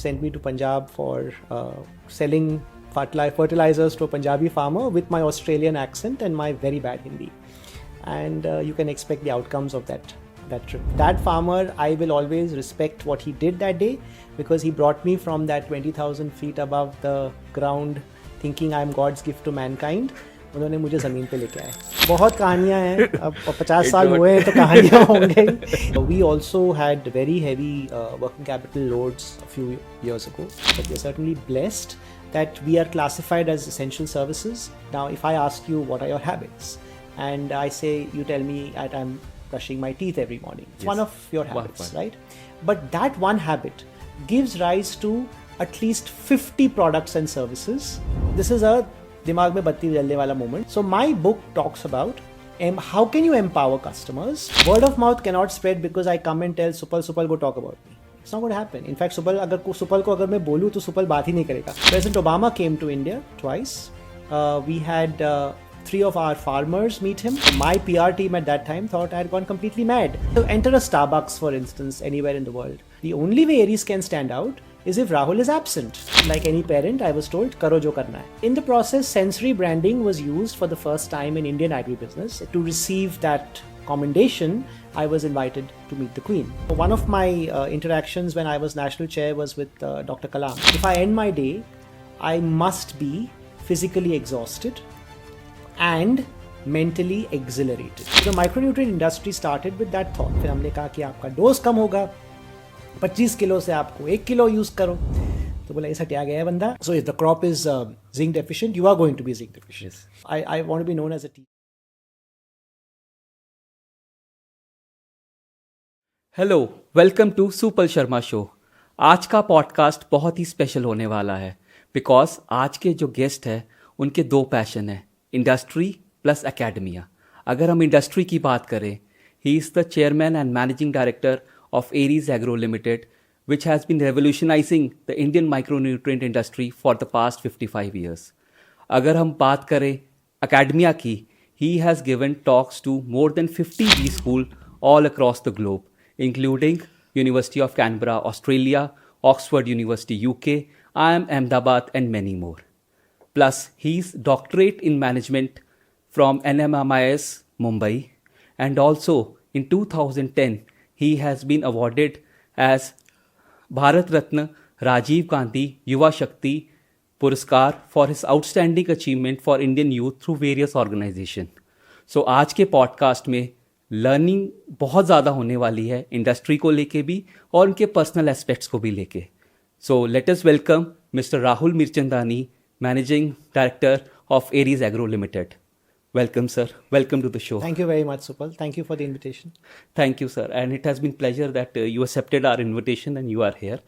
sent me to Punjab for selling fertilizers to a Punjabi farmer with my Australian accent and my very bad Hindi. And you can expect the outcomes of that trip. That farmer, I will always respect what he did that day, because he brought me from that 20,000 feet above the ground thinking I am God's gift to mankind. उन्होंने मुझे ज़मीन पे लेके आए. बहुत कहानियाँ हैं, अब 50 साल हुए हैं तो कहानियाँ होंगे. We also had very heavy working capital loads a few years ago, but we are certainly blessed that we are classified as essential services. Now, if I ask you what are your habits, and I say, you tell me that I'm brushing my teeth every morning. It's one of your habits, right? But that one habit gives rise to at least 50 products and services. This is a दिमाग में बत्ती जलने वाला moment. So my book talks about how can you empower customers. Word of mouth cannot spread because I come and tell Supal go talk about me. It's not going to happen. In fact, Supal को अगर मैं बोलूँ तो Supal बात ही नहीं करेगा. President Obama came to India twice. We had 3 of our farmers meet him. My PR team at that time thought I had gone completely mad. So enter a Starbucks, for instance, anywhere in the world. The only way Aries can stand out is if Rahul is absent. Like any parent, I was told, karo jo karna hai. In the process, sensory branding was used for the first time in Indian agribusiness. To receive that commendation, I was invited to meet the Queen. One of my interactions when I was national chair was with Dr. Kalam. If I end my day, I must be physically exhausted and mentally exhilarated. So the micronutrient industry started with that thought. फिर हमने कहा कि आपका dose कम होगा, 25 kilo से आपको 1 kilo use करो. तो बोला ये हटिया गया है बंदा. So if the crop is zinc deficient, you are going to be zinc deficient. I want to be known as a team. Hello, welcome to Supal Sharma show. आज का पॉडकास्ट बहुत ही स्पेशल होने वाला है बिकॉज आज के जो गेस्ट हैं उनके 2 पैशन हैं, इंडस्ट्री प्लस एकेडमिया. अगर हम इंडस्ट्री की बात करें, he is the chairman and managing director of Aries Agro Limited, which has been revolutionizing the Indian micronutrient industry for the past 55 years. अगर हम बात करें academia की, he has given talks to more than 50 B school all across the globe, including University of Canberra, Australia, Oxford University, UK, IIM Ahmedabad, and many more. Plus, he's doctorate in management from NMIS Mumbai, and also in 2010, he has been awarded as Bharat Ratna Rajiv Gandhi Yuva Shakti Puraskar for his outstanding achievement for Indian youth through various organizations. So आज के podcast में learning बहुत ज़्यादा होने वाली है, industry को लेके भी और उनके पर्सनल एस्पेक्ट्स को भी लेके. So let us welcome mister Rahul Mirchandani, managing director of Aries agro limited. Welcome, sir. Welcome to the show. Thank you very much, Supal. Thank you for the invitation. Thank you, sir. And it has been pleasure that you accepted our invitation and you are here.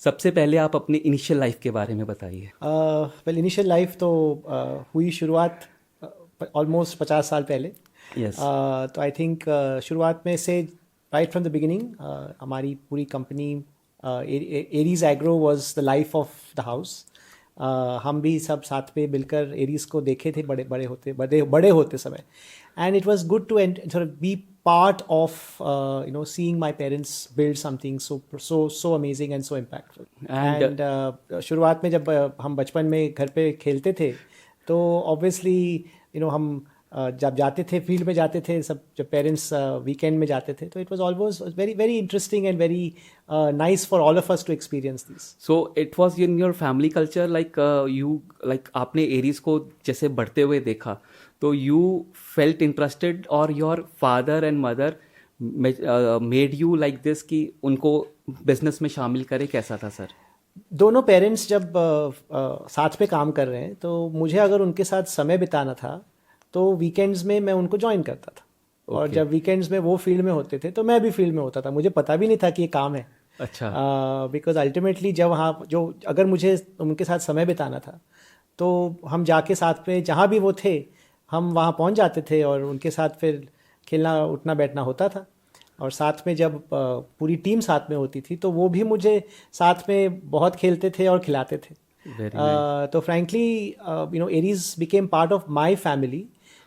सबसे पहले आप अपनी initial life के बारे में बताइए. Well, initial life तो हुई शुरुआत ऑलमोस्ट 50 साल पहले. Yes. तो आई थिंक शुरुआत में से राइट फ्रॉम द बिगिनिंग हमारी पूरी company Aries agro was the life of the house. हम भी सब साथ में मिलकर एरीज को देखे थे बड़े होते समय. And it was good to sort of be part of seeing my parents build something so amazing and so impactful. And शुरुआत में जब हम बचपन में घर पे खेलते थे तो ऑब्वियसली हम जब जाते थे फील्ड में जाते थे, सब जब पेरेंट्स वीकेंड में जाते थे, तो it was always very very interesting and very nice for all of us to experience this. So it was in your family culture like आपने एरीज को जैसे बढ़ते हुए देखा तो यू फेल्ट इंटरेस्टेड और your father and mother made you like this कि उनको बिजनेस में शामिल करे. कैसा था सर? दोनों पेरेंट्स जब साथ पे काम कर रहे हैं तो मुझे अगर उनके साथ समय बिताना था तो वीकेंड्स में मैं उनको ज्वाइन करता था. और जब वीकेंड्स में वो फील्ड में होते थे तो मैं भी फील्ड में होता था. मुझे पता भी नहीं था कि ये काम है. अच्छा. बिकॉज अल्टीमेटली जब अगर मुझे उनके साथ समय बिताना था तो हम जाके साथ में जहाँ भी वो थे हम वहाँ पहुँच जाते थे और उनके साथ फिर खेलना उठना बैठना होता था. और साथ में जब पूरी टीम साथ में होती थी तो वो भी मुझे साथ में बहुत खेलते थे और खिलाते थे. तो frankly Aries became part of my family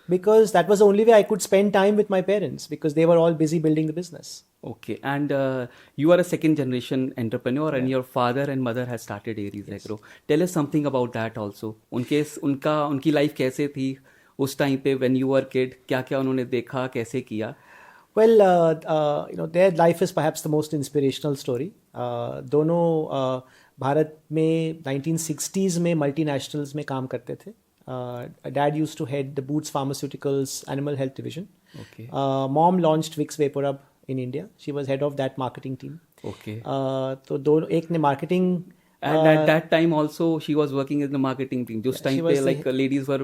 because that was the only way I could spend time with my parents because they were all busy building the business. Okay, and you are a second generation entrepreneur, and your father and mother has started Aries Agro. Tell us something about that also. उनकी life कैसे थी उस time पे when you were kid? क्या क्या उन्होंने देखा, कैसे किया? Well, their life is perhaps the most inspirational story. दोनों भारत में 1960s में multinationals में काम करते थे. Dad used to head the Boots Pharmaceuticals Animal Health Division. Okay. Mom launched Vicks VapoRub in India. She was head of that marketing team. Okay. तो दोनों एक ने marketing And at that time also she was working in the marketing team. जिस time पे like ladies were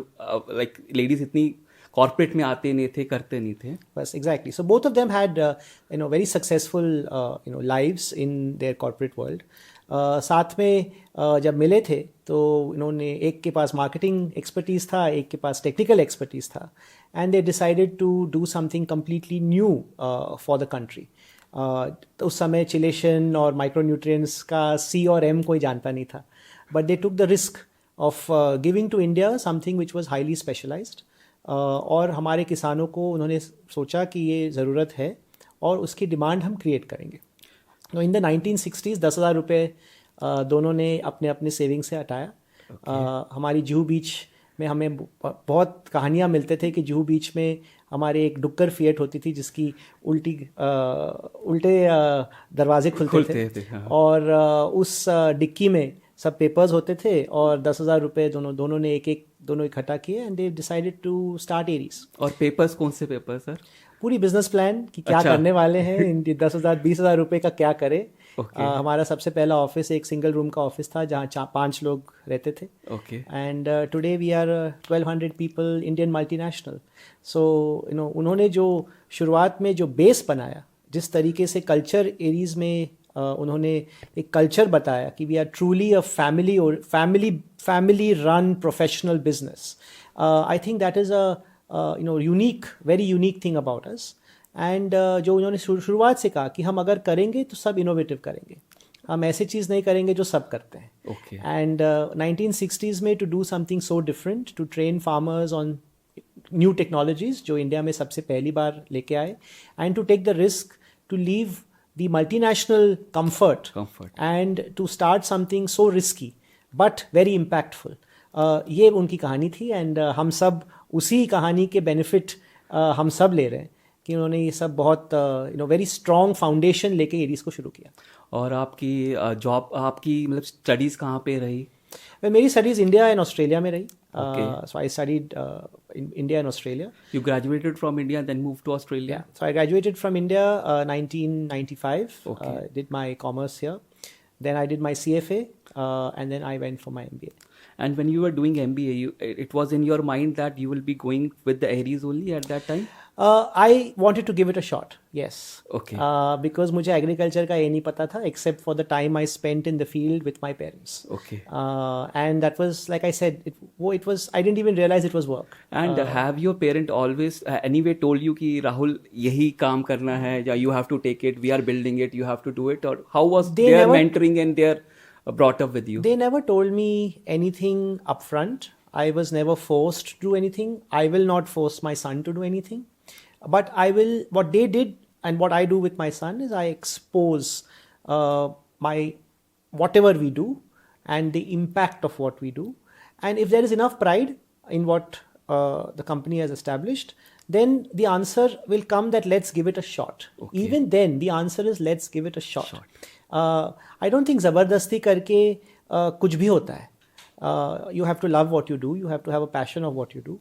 ladies इतनी corporate में आते नहीं थे, करते नहीं थे. बस exactly. So both of them had very successful lives in their corporate world. साथ में जब मिले थे तो इन्होंने एक के पास मार्केटिंग एक्सपर्टीज था, एक के पास टेक्निकल एक्सपर्टीज था, and they decided to do something completely new for the country. तो उस समय चिलेशन और माइक्रोन्यूट्रिएंट्स का सी और एम कोई जानता नहीं था, but they took the risk of giving to India something which was highly specialised. और हमारे किसानों को उन्होंने सोचा कि ये ज़रूरत है और उसकी डिमांड हम क्रिएट करेंगे. तो इन द 1960s 10,000 रुपये दोनों ने अपने अपने सेविंग से हटाया. हमारी जुहू बीच में हमें बहुत कहानियाँ मिलते थे कि जुहू बीच में हमारे एक डुक्कर फिएट होती थी जिसकी उल्टे दरवाजे खुलते थे. हाँ. और उस डिक्की में सब पेपर्स होते थे और 10,000 रुपये दोनों ने दोनों इकट्ठा किए and they decided to start Aries. और पेपर्स कौन से पेपर सर? पूरी बिजनेस प्लान कि क्या करने वाले हैं, इन 10,000 20,000 रुपये का क्या करें. हमारा सबसे पहला ऑफिस एक सिंगल रूम का ऑफिस था जहाँ 5 लोग रहते थे. And today we are 1,200 people, Indian multinational. So उन्होंने जो शुरुआत में जो बेस बनाया, जिस तरीके से कल्चर एरीज में उन्होंने एक कल्चर बताया कि we are truly a family run professional business. I think that is very unique thing about us. And जो उन्होंने शुरुआत से कहा कि हम अगर करेंगे तो सब इनोवेटिव करेंगे, हम ऐसी चीज़ नहीं करेंगे जो सब करते हैं. एंड 1960s में to do something so different, to train farmers on new technologies जो इंडिया में सबसे पहली बार लेके आए, and to take the risk to leave the multinational comfort and to start something so risky but very impactful. ये उनकी कहानी थी एंड हम सब उसी कहानी के बेनिफिट हम सब ले रहे हैं कि उन्होंने ये सब बहुत वेरी स्ट्रॉन्ग फाउंडेशन लेके एरीज को शुरू किया. और आपकी जॉब, आपकी मतलब स्टडीज़ कहाँ पे रही? मेरी स्टडीज़ इंडिया एंड ऑस्ट्रेलिया में रही. So I studied in India and Australia. You graduated from India and then moved to Australia? Yeah. So I graduated from India 1995. Did my commerce here. Then I did my CFA and then I went for my MBA. And when you were doing MBA, it was in your mind that you will be going with the Aries only at that time? I wanted to give it a shot, yes. Okay. Because मुझे agriculture का ये नहीं पता था except for the time I spent in the field with my parents. Okay. And that was, like I said, it was, I didn't even realize it was work. And have your parent always anyway told you कि राहुल यही काम करना है, या you have to take it, we are building it, you have to do it, or how was their mentoring and their brought up with you? They never told me anything upfront. I was never forced to do anything. I will not force my son to do anything. But what they did and what I do with my son is I expose whatever we do and the impact of what we do. And if there is enough pride in what the company has established, then the answer will come that let's give it a shot. Okay. Even then, the answer is let's give it a shot. I don't think ज़बरदस्ती करके कुछ भी होता है. You have to love what you do. You have to have a passion of what you do.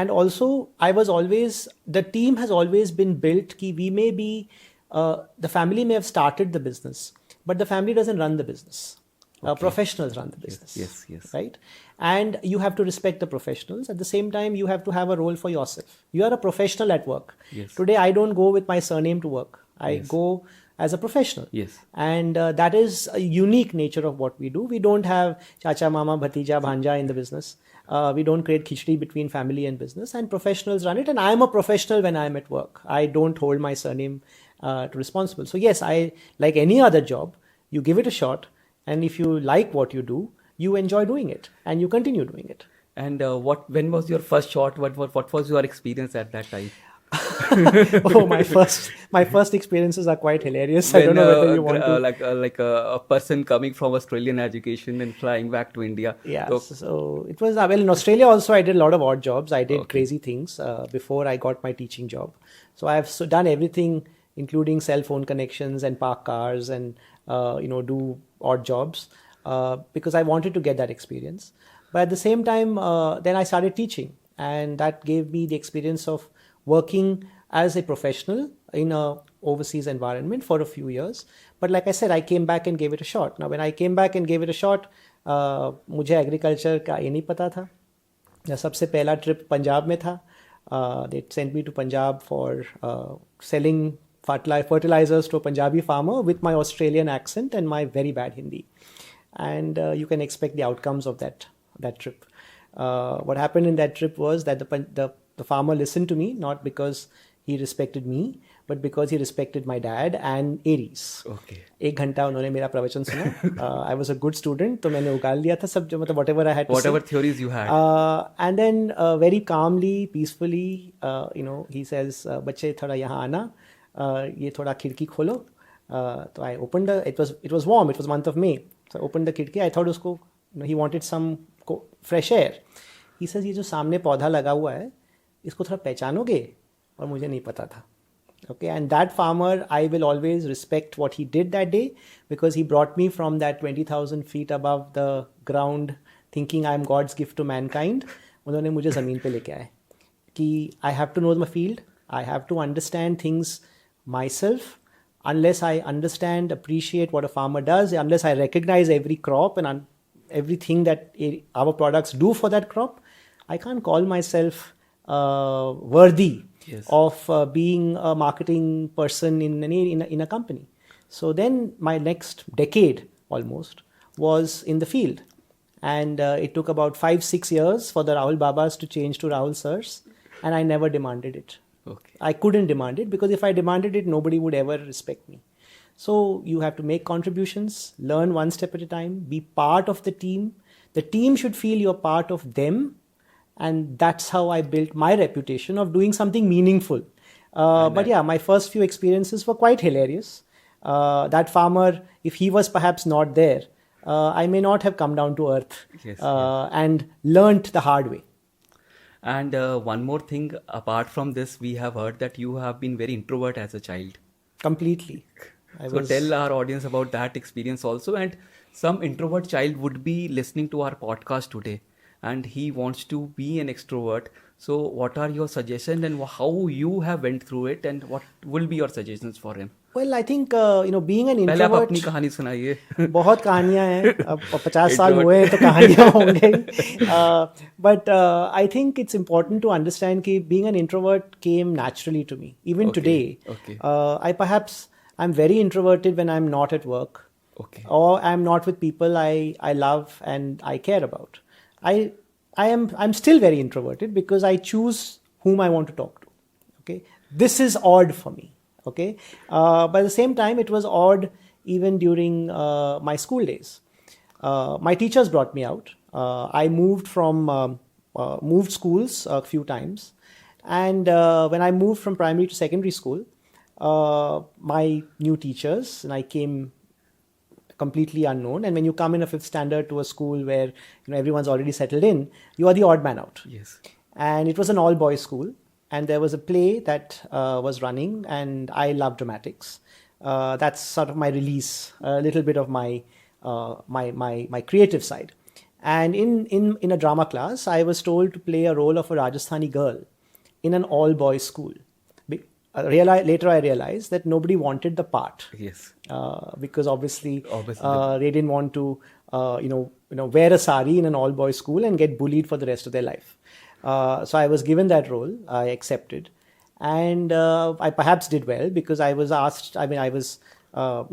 And also, the team has always been built ki we may be, the family may have started the business, but the family doesn't run the business. Professionals run the business. Yes. Right? And you have to respect the professionals. At the same time, you have to have a role for yourself. You are a professional at work. Yes. Today, I don't go with my surname to work. I go as a professional. Yes. And that is a unique nature of what we do. We don't have chacha, mama, bhatija, bhanja in the business. We don't create khichdi between family and business, and professionals run it. And I am a professional when I am at work. I don't hold my surname to responsible. So yes, like any other job, you give it a shot, and if you like what you do, you enjoy doing it, and you continue doing it. And when was your first shot? What was your experience at that time? Oh, my first experiences are quite hilarious. I don't know whether you want to. A person coming from Australian education and flying back to India. Yeah, So, so it was well in Australia also. I did a lot of odd jobs. I did Okay. crazy things before I got my teaching job. So I have done everything, including cell phone connections and park cars and do odd jobs because I wanted to get that experience. But at the same time, then I started teaching, and that gave me the experience of working as a professional in a overseas environment for a few years. But like I said, I came back and gave it a shot. Now, when I came back and gave it a shot, मुझे agriculture का ये नहीं पता था. सबसे पहला trip Punjab में था. They sent me to Punjab for selling fertilizers to a Punjabi farmer with my Australian accent and my very bad Hindi. And you can expect the outcomes of that trip. What happened in that trip was that the farmer listened to me, not because he respected me, but because he respected my dad and Aries. okay. 1 घंटा उन्होंने मेरा प्रवचन सुना. I was a good student, तो मैंने उगाल लिया था सब जो मतलब whatever I had to Whatever say. theories you had. And then very calmly, peacefully, he says, बच्चे थोड़ा यहाँ आना, ये थोड़ा खिड़की खोलो. So I opened it was warm, it was month of May. So I opened the खिड़की. I thought उसको, he wanted some fresh air. He says, ये जो सामने पौधा लगा हुआ है, इसको थोड़ा पहचानोगे? और मुझे नहीं पता था. Okay, and that farmer, I will always respect what he did that day because he brought me from that 20,000 feet above the ground thinking I'm God's gift to mankind. उन्होंने मुझे ज़मीन पे लेके आए कि I have to know my field, I have to understand things myself. Unless I understand, appreciate what a farmer does, unless I recognize every crop and everything that our products do for that crop, I can't call myself worthy Yes. of being a marketing person in a company. So then my next decade almost was in the field. And it took about 5-6 years for the Rahul Babas to change to Rahul Sirs. And I never demanded it. Okay. I couldn't demand it because if I demanded it, nobody would ever respect me. So you have to make contributions, learn one step at a time, be part of the team. The team should feel you're part of them. And that's how I built my reputation of doing something meaningful. But yeah, my first few experiences were quite hilarious. That farmer, if he was perhaps not there, I may not have come down to earth and learnt the hard way. And one more thing, apart from this, we have heard that you have been very introvert as a child. Completely. Tell our audience about that experience also. And some introvert child would be listening to our podcast today, and he wants to be an extrovert. So what are your suggestions and how you have went through it, and what will be your suggestions for him? Well, I think, being an पहले आप introvert... अपनी कहानी सुनाइए. बहुत कहानियां हैं. अब 50 साल हुए हैं तो कहानियां होंगे. But I think it's important to understand that being an introvert came naturally to me. Even today, I'm very introverted when I'm not at work. Okay. Or I'm not with people I love and I care about. I'm still very introverted because I choose whom I want to talk to. Okay, this is odd for me. Okay, but at the same time, it was odd even during my school days. My teachers brought me out. I moved schools a few times, and when I moved from primary to secondary school, my new teachers and I came completely unknown. And when you come in a 5th standard to a school where everyone's already settled in, you are the odd man out. Yes. And it was an all-boys school, and there was a play that was running, and I love dramatics. That's sort of my release, a little bit of my creative side. And in a drama class, I was told to play a role of a Rajasthani girl in an all-boys school. Later I realized that nobody wanted the part. Yes. Because obviously they didn't want to wear a sari in an all-boys school and get bullied for the rest of their life. So I was given that role. I accepted, and I perhaps did well because I was asked. I mean, I was to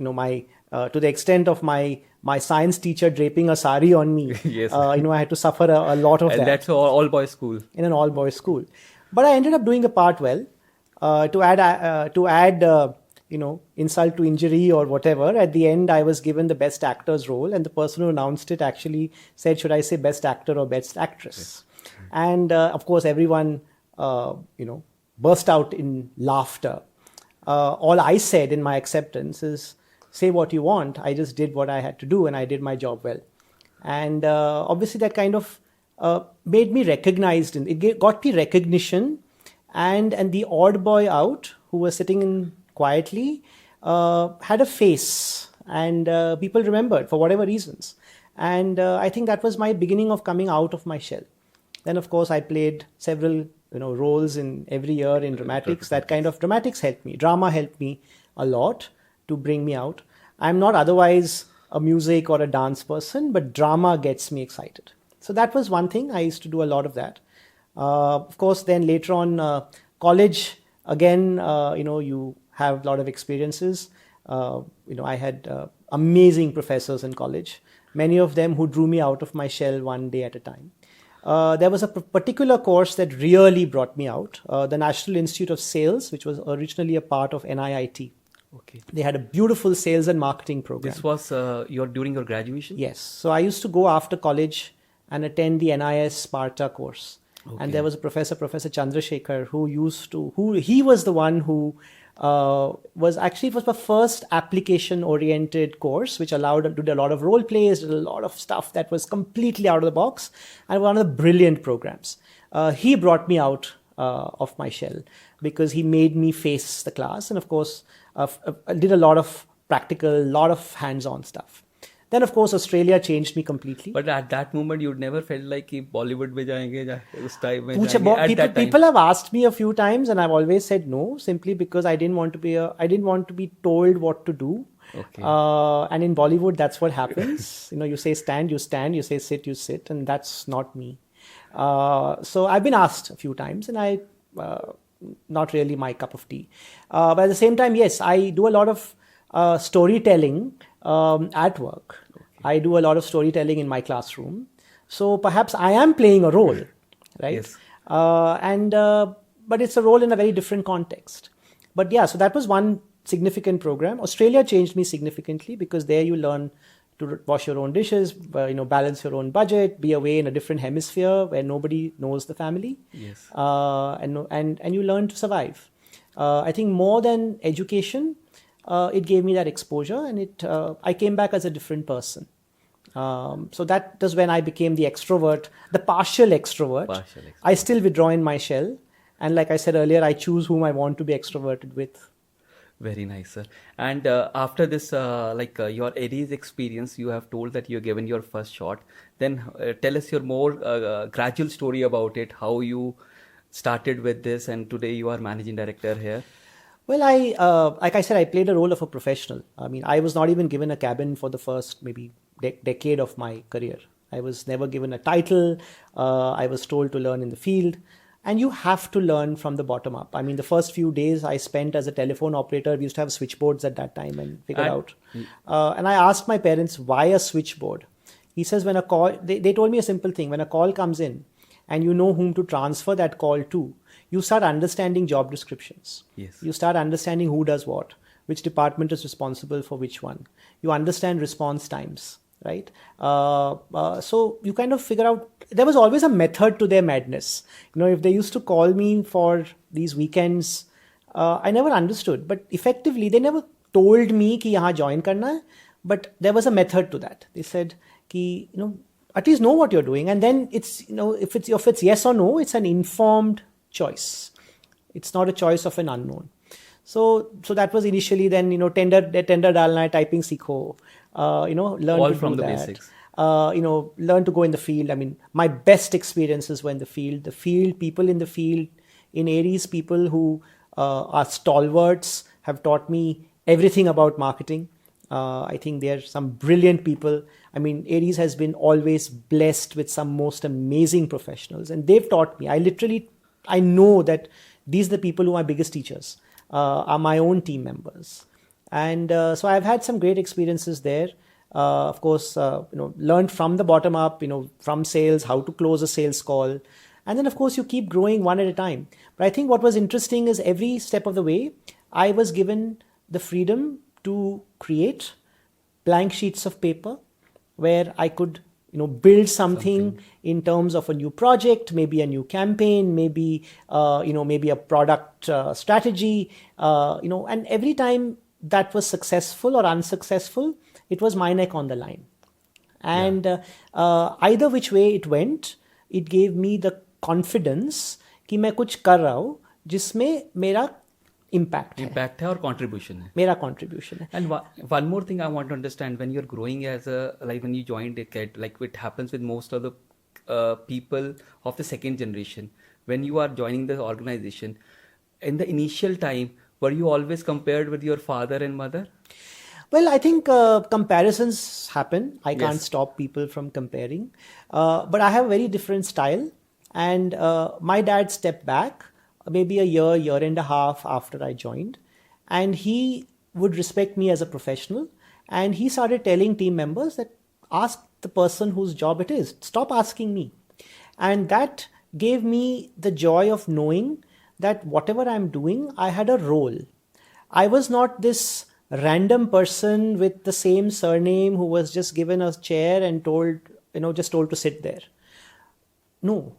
the extent of my science teacher draping a sari on me. Yes. I had to suffer a lot of that. And that's all boys school. In an all-boys school, but I ended up doing the part well. To add insult to injury or whatever, at the end I was given the best actor's role, and the person who announced it actually said, should I say best actor or best actress? Yes. And of course everyone burst out in laughter. All I said in my acceptance is, say what you want. I just did what I had to do and I did my job well. And obviously that kind of made me recognized. Got me recognition, and the odd boy out who was sitting in quietly had a face, and people remembered for whatever reasons. And I think that was my beginning of coming out of my shell. Then of course I played several roles in every year in dramatics. That kind of dramatics helped me. Drama helped me a lot to bring me out. I'm not otherwise a music or a dance person, but drama gets me excited. So that was one thing. I used to do a lot of that. Of course, then later on, college, again, you have a lot of experiences. I had amazing professors in college, many of them who drew me out of my shell one day at a time. There was a particular course that really brought me out, the National Institute of Sales, which was originally a part of NIIT. Okay. They had a beautiful sales and marketing program. This was during your graduation? Yes. So I used to go after college and attend the NIS Sparta course. Okay. And there was a Professor Chandrasekhar, he was the one who was the first application-oriented course, which allowed to do a lot of role plays, did a lot of stuff that was completely out of the box, and one of the brilliant programs. He brought me out of my shell because he made me face the class, and of course, I did a lot of practical, lot of hands-on stuff. Then of course Australia changed me completely. But at that moment you'd never felt like कि Bollywood में जाएंगे उस time में जाएंगे. People have asked me a few times and I've always said no, simply because I didn't want to be told what to do. Okay. And in Bollywood that's what happens. You say stand, you stand, you say sit, you sit, and that's not me. So I've been asked a few times, and I not really my cup of tea. But at the same time, yes, I do a lot of storytelling at work. Okay. I do a lot of storytelling in my classroom. So perhaps I am playing a role, right? Yes. But it's a role in a very different context. But yeah, so that was one significant program. Australia changed me significantly because there you learn to wash your own dishes, balance your own budget, be away in a different hemisphere where nobody knows the family. Yes. And you learn to survive. I think more than education, it gave me that exposure, and I came back as a different person. So that was when I became the extrovert, the partial extrovert. I still withdraw in my shell. And like I said earlier, I choose whom I want to be extroverted with. Very nice, sir. And after this, your Aries experience, you have told that you're given your first shot. Then tell us your more gradual story about it, how you started with this, and today you are managing director here. Well, like I said, I played a role of a professional. I mean, I was not even given a cabin for the first maybe decade of my career. I was never given a title. I was told to learn in the field. And you have to learn from the bottom up. I mean, the first few days I spent as a telephone operator. We used to have switchboards at that time and figured out. And I asked my parents, why a switchboard? He says, when a call, they told me a simple thing. When a call comes in and you know whom to transfer that call to, you start understanding job descriptions. Yes. You start understanding who does what, which department is responsible for which one. You understand response times, right? So you kind of figure out, there was always a method to their madness. If they used to call me for these weekends, I never understood. But effectively, they never told me कि यहाँ join करना है, but there was a method to that. They said कि at least know what you're doing, and then it's if it's yes or no, it's an informed choice. It's not a choice of an unknown. So that was initially. Then tender डालना है, typing सीखो. Learn all to from do the that. basics. Learn to go in the field. I mean, my best experiences were in the field. People in the field, in Aries, people who are stalwarts have taught me everything about marketing. I think there are some brilliant people. I mean, Aries has been always blessed with some most amazing professionals, and they've taught me. I know that these are the people who are my biggest teachers, are my own team members. And so I've had some great experiences there. Of course, learned from the bottom up, from sales, how to close a sales call. And then, of course, you keep growing one at a time. But I think what was interesting is every step of the way, I was given the freedom to create blank sheets of paper where I could build something in terms of a new project, maybe a new campaign, maybe maybe a product strategy, and every time that was successful or unsuccessful, it was my neck on the line. And either which way it went, it gave me the confidence कि मैं कुछ कर रहा हूँ जिसमें मेरा impact है और contribution है. मेरा contribution है. And one more thing I want to understand, when you're growing like when you joined it, like it happens with most of the people of the second generation, when you are joining the organization, in the initial time, were you always compared with your father and mother? Well, I think comparisons happen. I can't stop people from comparing. But I have a very different style. And my dad stepped back maybe a year and a half after I joined. And he would respect me as a professional. And he started telling team members that ask the person whose job it is. Stop asking me. And that gave me the joy of knowing that whatever I'm doing, I had a role. I was not this random person with the same surname who was just given a chair and told to sit there. No,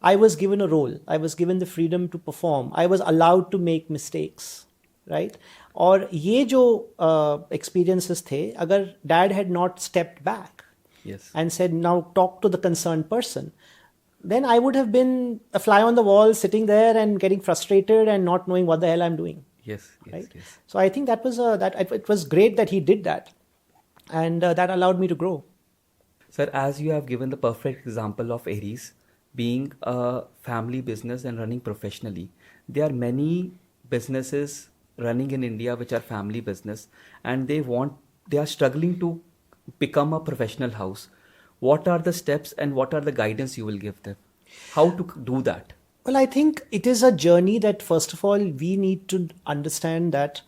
I was given a role. I was given the freedom to perform. I was allowed to make mistakes, right? और ये जो experiences थे, अगर dad had not stepped back and said, now talk to the concerned person, then I would have been a fly on the wall sitting there and getting frustrated and not knowing what the hell I'm doing. Yes. So I think that was it was great that he did that, and that allowed me to grow. Sir, as you have given the perfect example of Aries being a family business and running professionally, there are many businesses running in India which are family business, and they are struggling to become a professional house. What are the steps and what are the guidance you will give them? How to do that? Well, I think it is a journey that, first of all, we need to understand that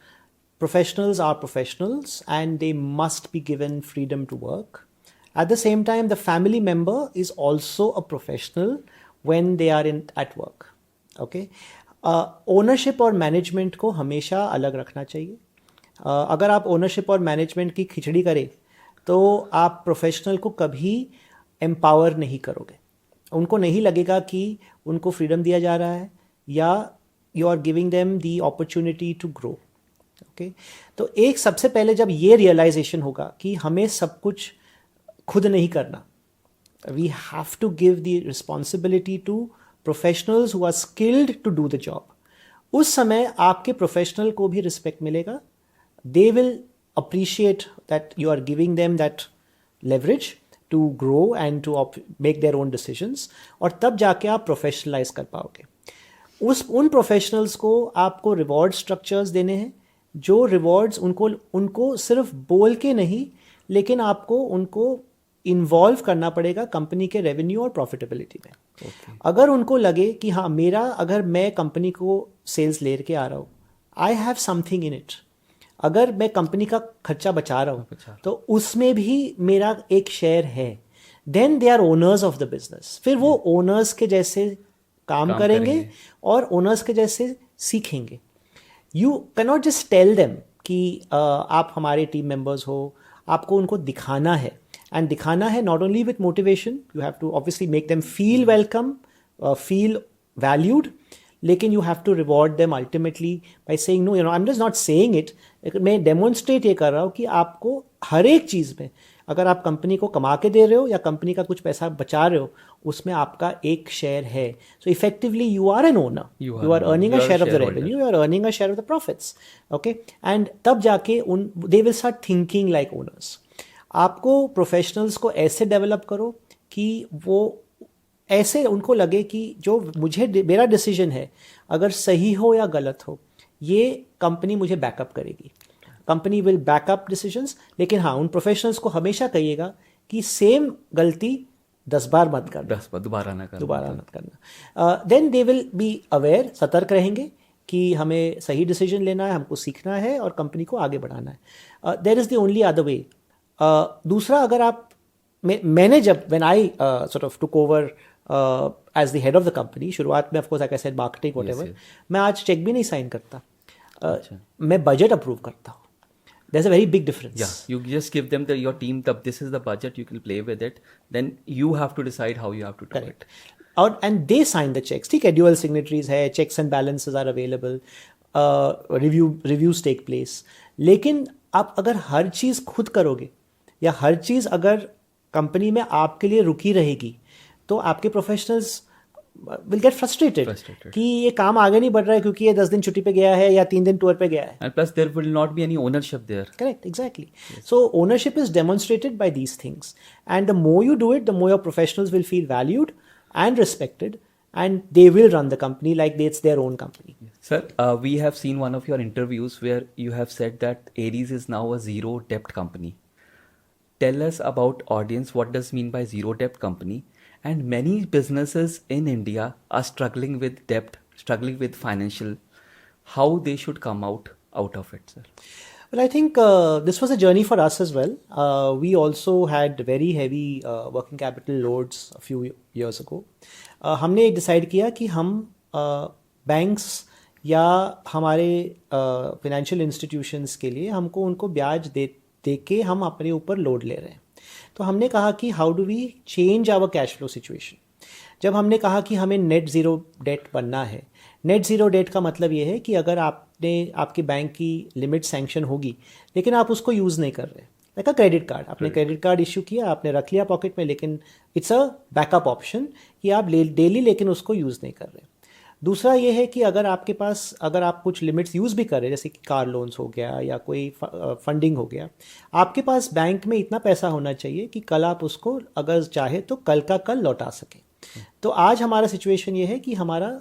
professionals are professionals and they must be given freedom to work. At the same time, the family member is also a professional when they are at work. Okay? Ownership और management को हमेशा अलग रखना चाहिए. अगर आप ownership और management की खिचड़ी करें, तो आप प्रोफेशनल को कभी एम्पावर नहीं करोगे. उनको नहीं लगेगा कि उनको फ्रीडम दिया जा रहा है या you are giving them the opportunity to grow. Okay, तो एक सबसे पहले जब ये रियलाइजेशन होगा कि हमें सब कुछ खुद नहीं करना, we have to give the responsibility to professionals who are skilled to do the job. उस समय आपके प्रोफेशनल को भी रिस्पेक्ट मिलेगा. They will appreciate that you are giving them that leverage to grow and to make their own decisions, और तब जाके आप professionalize कर पाओगे. उन professionals को आपको reward structures देने हैं, जो rewards उनको सिर्फ बोल के नहीं, लेकिन आपको उनको involve करना पड़ेगा कंपनी के revenue और profitability में. अगर उनको लगे कि हाँ, अगर मैं कंपनी को sales लेके आ रहा हूँ, I have something in it, अगर मैं कंपनी का खर्चा बचा रहा हूँ तो उसमें भी मेरा एक शेयर है, then they are owners of the business. फिर वो ओनर्स के जैसे काम करेंगे और ओनर्स के जैसे सीखेंगे. You can not just tell them कि आप हमारे टीम मेंबर्स हो. आपको उनको दिखाना है, एंड दिखाना है not only with motivation. You have to obviously make them feel welcome, feel valued, लेकिन you have to reward them ultimately by saying no, I am just not saying it. मैं demonstrate ये कर रहा हूँ कि आपको हर एक चीज़ में, अगर आप कंपनी को कमा के दे रहे हो या कंपनी का कुछ पैसा बचा रहे हो, उसमें आपका एक शेयर है. So effectively you are an owner, you are earning a share of the revenue, you are earning a share of the profits. Okay, and तब जाके they will start thinking like owners. आपको professionals को ऐसे develop करो कि वो ऐसे उनको लगे कि जो मेरा डिसीजन है, अगर सही हो या गलत हो, ये कंपनी मुझे बैकअप करेगी. Company will backup decisions. लेकिन हाँ, उन प्रोफेशनल्स को हमेशा कहिएगा कि सेम गलती 10 बार मत करना, दोबारा ना करना. Then they will be aware, सतर्क रहेंगे कि हमें सही डिसीजन लेना है, हमको सीखना है और कंपनी को आगे बढ़ाना है. There is the only other way. दूसरा, अगर आप मैंने जब when I sort of took over as the head of the company, शुरुआत में of course like I said marketing whatever, मैं आज चेक भी नहीं साइन करता. मैं बजट अप्रूव करता हूँ. there's a very big difference. Yeah, you just give them your team this is the budget, you can play with it, then you have to decide how you have to do Correct. it. And they sign the checks. ठीक है, dual signatories है, checks and balances are available, reviews take place. लेकिन आप अगर हर चीज़ खुद करोगे या हर चीज़ अगर कंपनी में आपके लिए रुकी रहेगी तो आपके प्रोफेशनल्स विल गेट फ्रस्ट्रेटेड कि ये काम आगे नहीं बढ़ रहा है क्योंकि ये 10 दिन छुट्टी पे गया है या 3 दिन टूर पे गया है. And plus there will not be any ownership there. Correct, exactly. Yes. So ownership is demonstrated by these things, and the more you do it, the more your professionals will feel valued and respected, and they will run the company like it's their own company. Sir, we have seen one of your interviews where you have said that Aries is now a zero debt company. Tell us about audience, what does mean by zero debt company? And many businesses in India are struggling with debt, struggling with financial. How they should come out of it, sir? Well, I think this was a journey for us as well. We also had very heavy working capital loads a few years ago. हमने decide किया कि हम banks या हमारे financial institutions के लिए हमको उनको ब्याज दे के हम अपने ऊपर लोड ले रहे हैं. तो हमने कहा कि how do we change our cash flow situation. जब हमने कहा कि हमें नेट ज़ीरो डेट बनना है, नेट ज़ीरो डेट का मतलब ये है कि अगर आपके बैंक की लिमिट सैंक्शन होगी लेकिन आप उसको यूज़ नहीं कर रहे, लाइक अ क्रेडिट कार्ड, आपने क्रेडिट कार्ड इशू किया, आपने रख लिया पॉकेट में, लेकिन इट्स अ बैकअप ऑप्शन कि आप डेली लेकिन उसको यूज़ नहीं कर रहे. दूसरा ये है कि अगर आप कुछ लिमिट्स यूज़ भी कर रहे हैं, जैसे कि कार लोन्स हो गया या कोई फंडिंग हो गया, आपके पास बैंक में इतना पैसा होना चाहिए कि कल आप उसको अगर चाहे तो कल का कल लौटा सकें. तो आज हमारा सिचुएशन ये है कि हमारा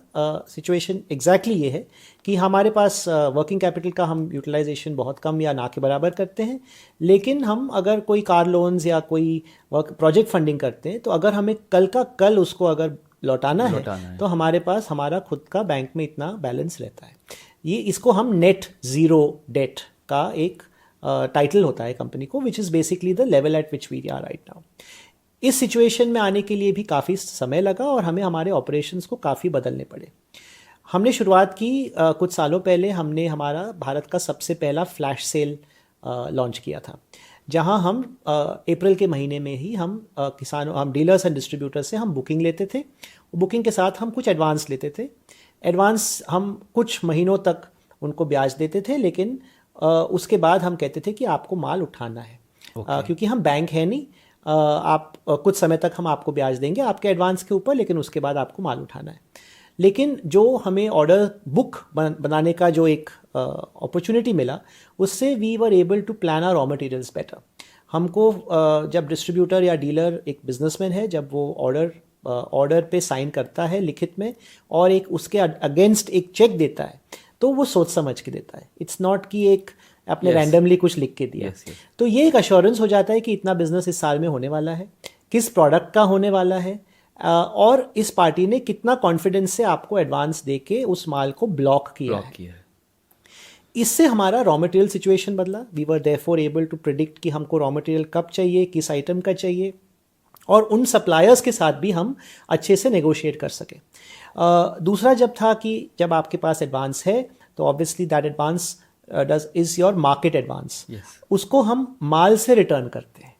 सिचुएशन एग्जैक्टली ये है कि हमारे पास वर्किंग कैपिटल का हम यूटिलाइजेशन बहुत कम या ना के बराबर करते हैं, लेकिन हम अगर कोई कार लोन्स या कोई प्रोजेक्ट फंडिंग करते हैं तो अगर हमें कल का कल उसको अगर लौटाना है तो हमारे पास हमारा खुद का बैंक में इतना बैलेंस रहता है. इसको हम नेट ज़ीरो डेट का एक टाइटल होता है कंपनी को, which is basically the level at which we are right now. इस सिचुएशन में आने के लिए भी काफ़ी समय लगा और हमें हमारे ऑपरेशंस को काफ़ी बदलने पड़े. हमने शुरुआत की कुछ सालों पहले. हमने हमारा भारत का सबसे पहला फ्लैश सेल लॉन्च किया था, जहां हम अप्रैल के महीने में ही हम डीलर्स एंड डिस्ट्रीब्यूटर्स से हम बुकिंग लेते थे. बुकिंग के साथ हम कुछ एडवांस लेते थे. एडवांस हम कुछ महीनों तक उनको ब्याज देते थे, लेकिन उसके बाद हम कहते थे कि आपको माल उठाना है. क्योंकि हम बैंक है नहीं, आप कुछ समय तक हम आपको ब्याज देंगे आपके एडवांस के ऊपर, लेकिन उसके बाद आपको माल उठाना है. लेकिन जो हमें ऑर्डर बुक बनाने का जो एक अपॉर्चुनिटी मिला, उससे we were able to plan our raw materials better. हमको जब डिस्ट्रीब्यूटर या डीलर एक बिजनेसमैन है, जब वो ऑर्डर पे साइन करता है लिखित में और एक उसके अगेंस्ट एक चेक देता है, तो वो सोच समझ के देता है. इट्स नॉट कि एक आपने रैंडमली कुछ लिख के दिया. तो ये एक अश्योरेंस हो जाता है कि इतना बिजनेस इस साल में होने वाला है, किस प्रोडक्ट का होने वाला है, और इस पार्टी ने कितना कॉन्फिडेंस से आपको एडवांस देके उस माल को ब्लॉक किया है. इससे हमारा रॉ मटेरियल सिचुएशन बदला. We were therefore able to predict कि हमको रॉ मटेरियल कब चाहिए, किस आइटम का चाहिए, और उन सप्लायर्स के साथ भी हम अच्छे से नेगोशिएट कर सके. दूसरा जब था कि जब आपके पास एडवांस है तो obviously that advance is your market advance. उसको हम माल से रिटर्न करते हैं.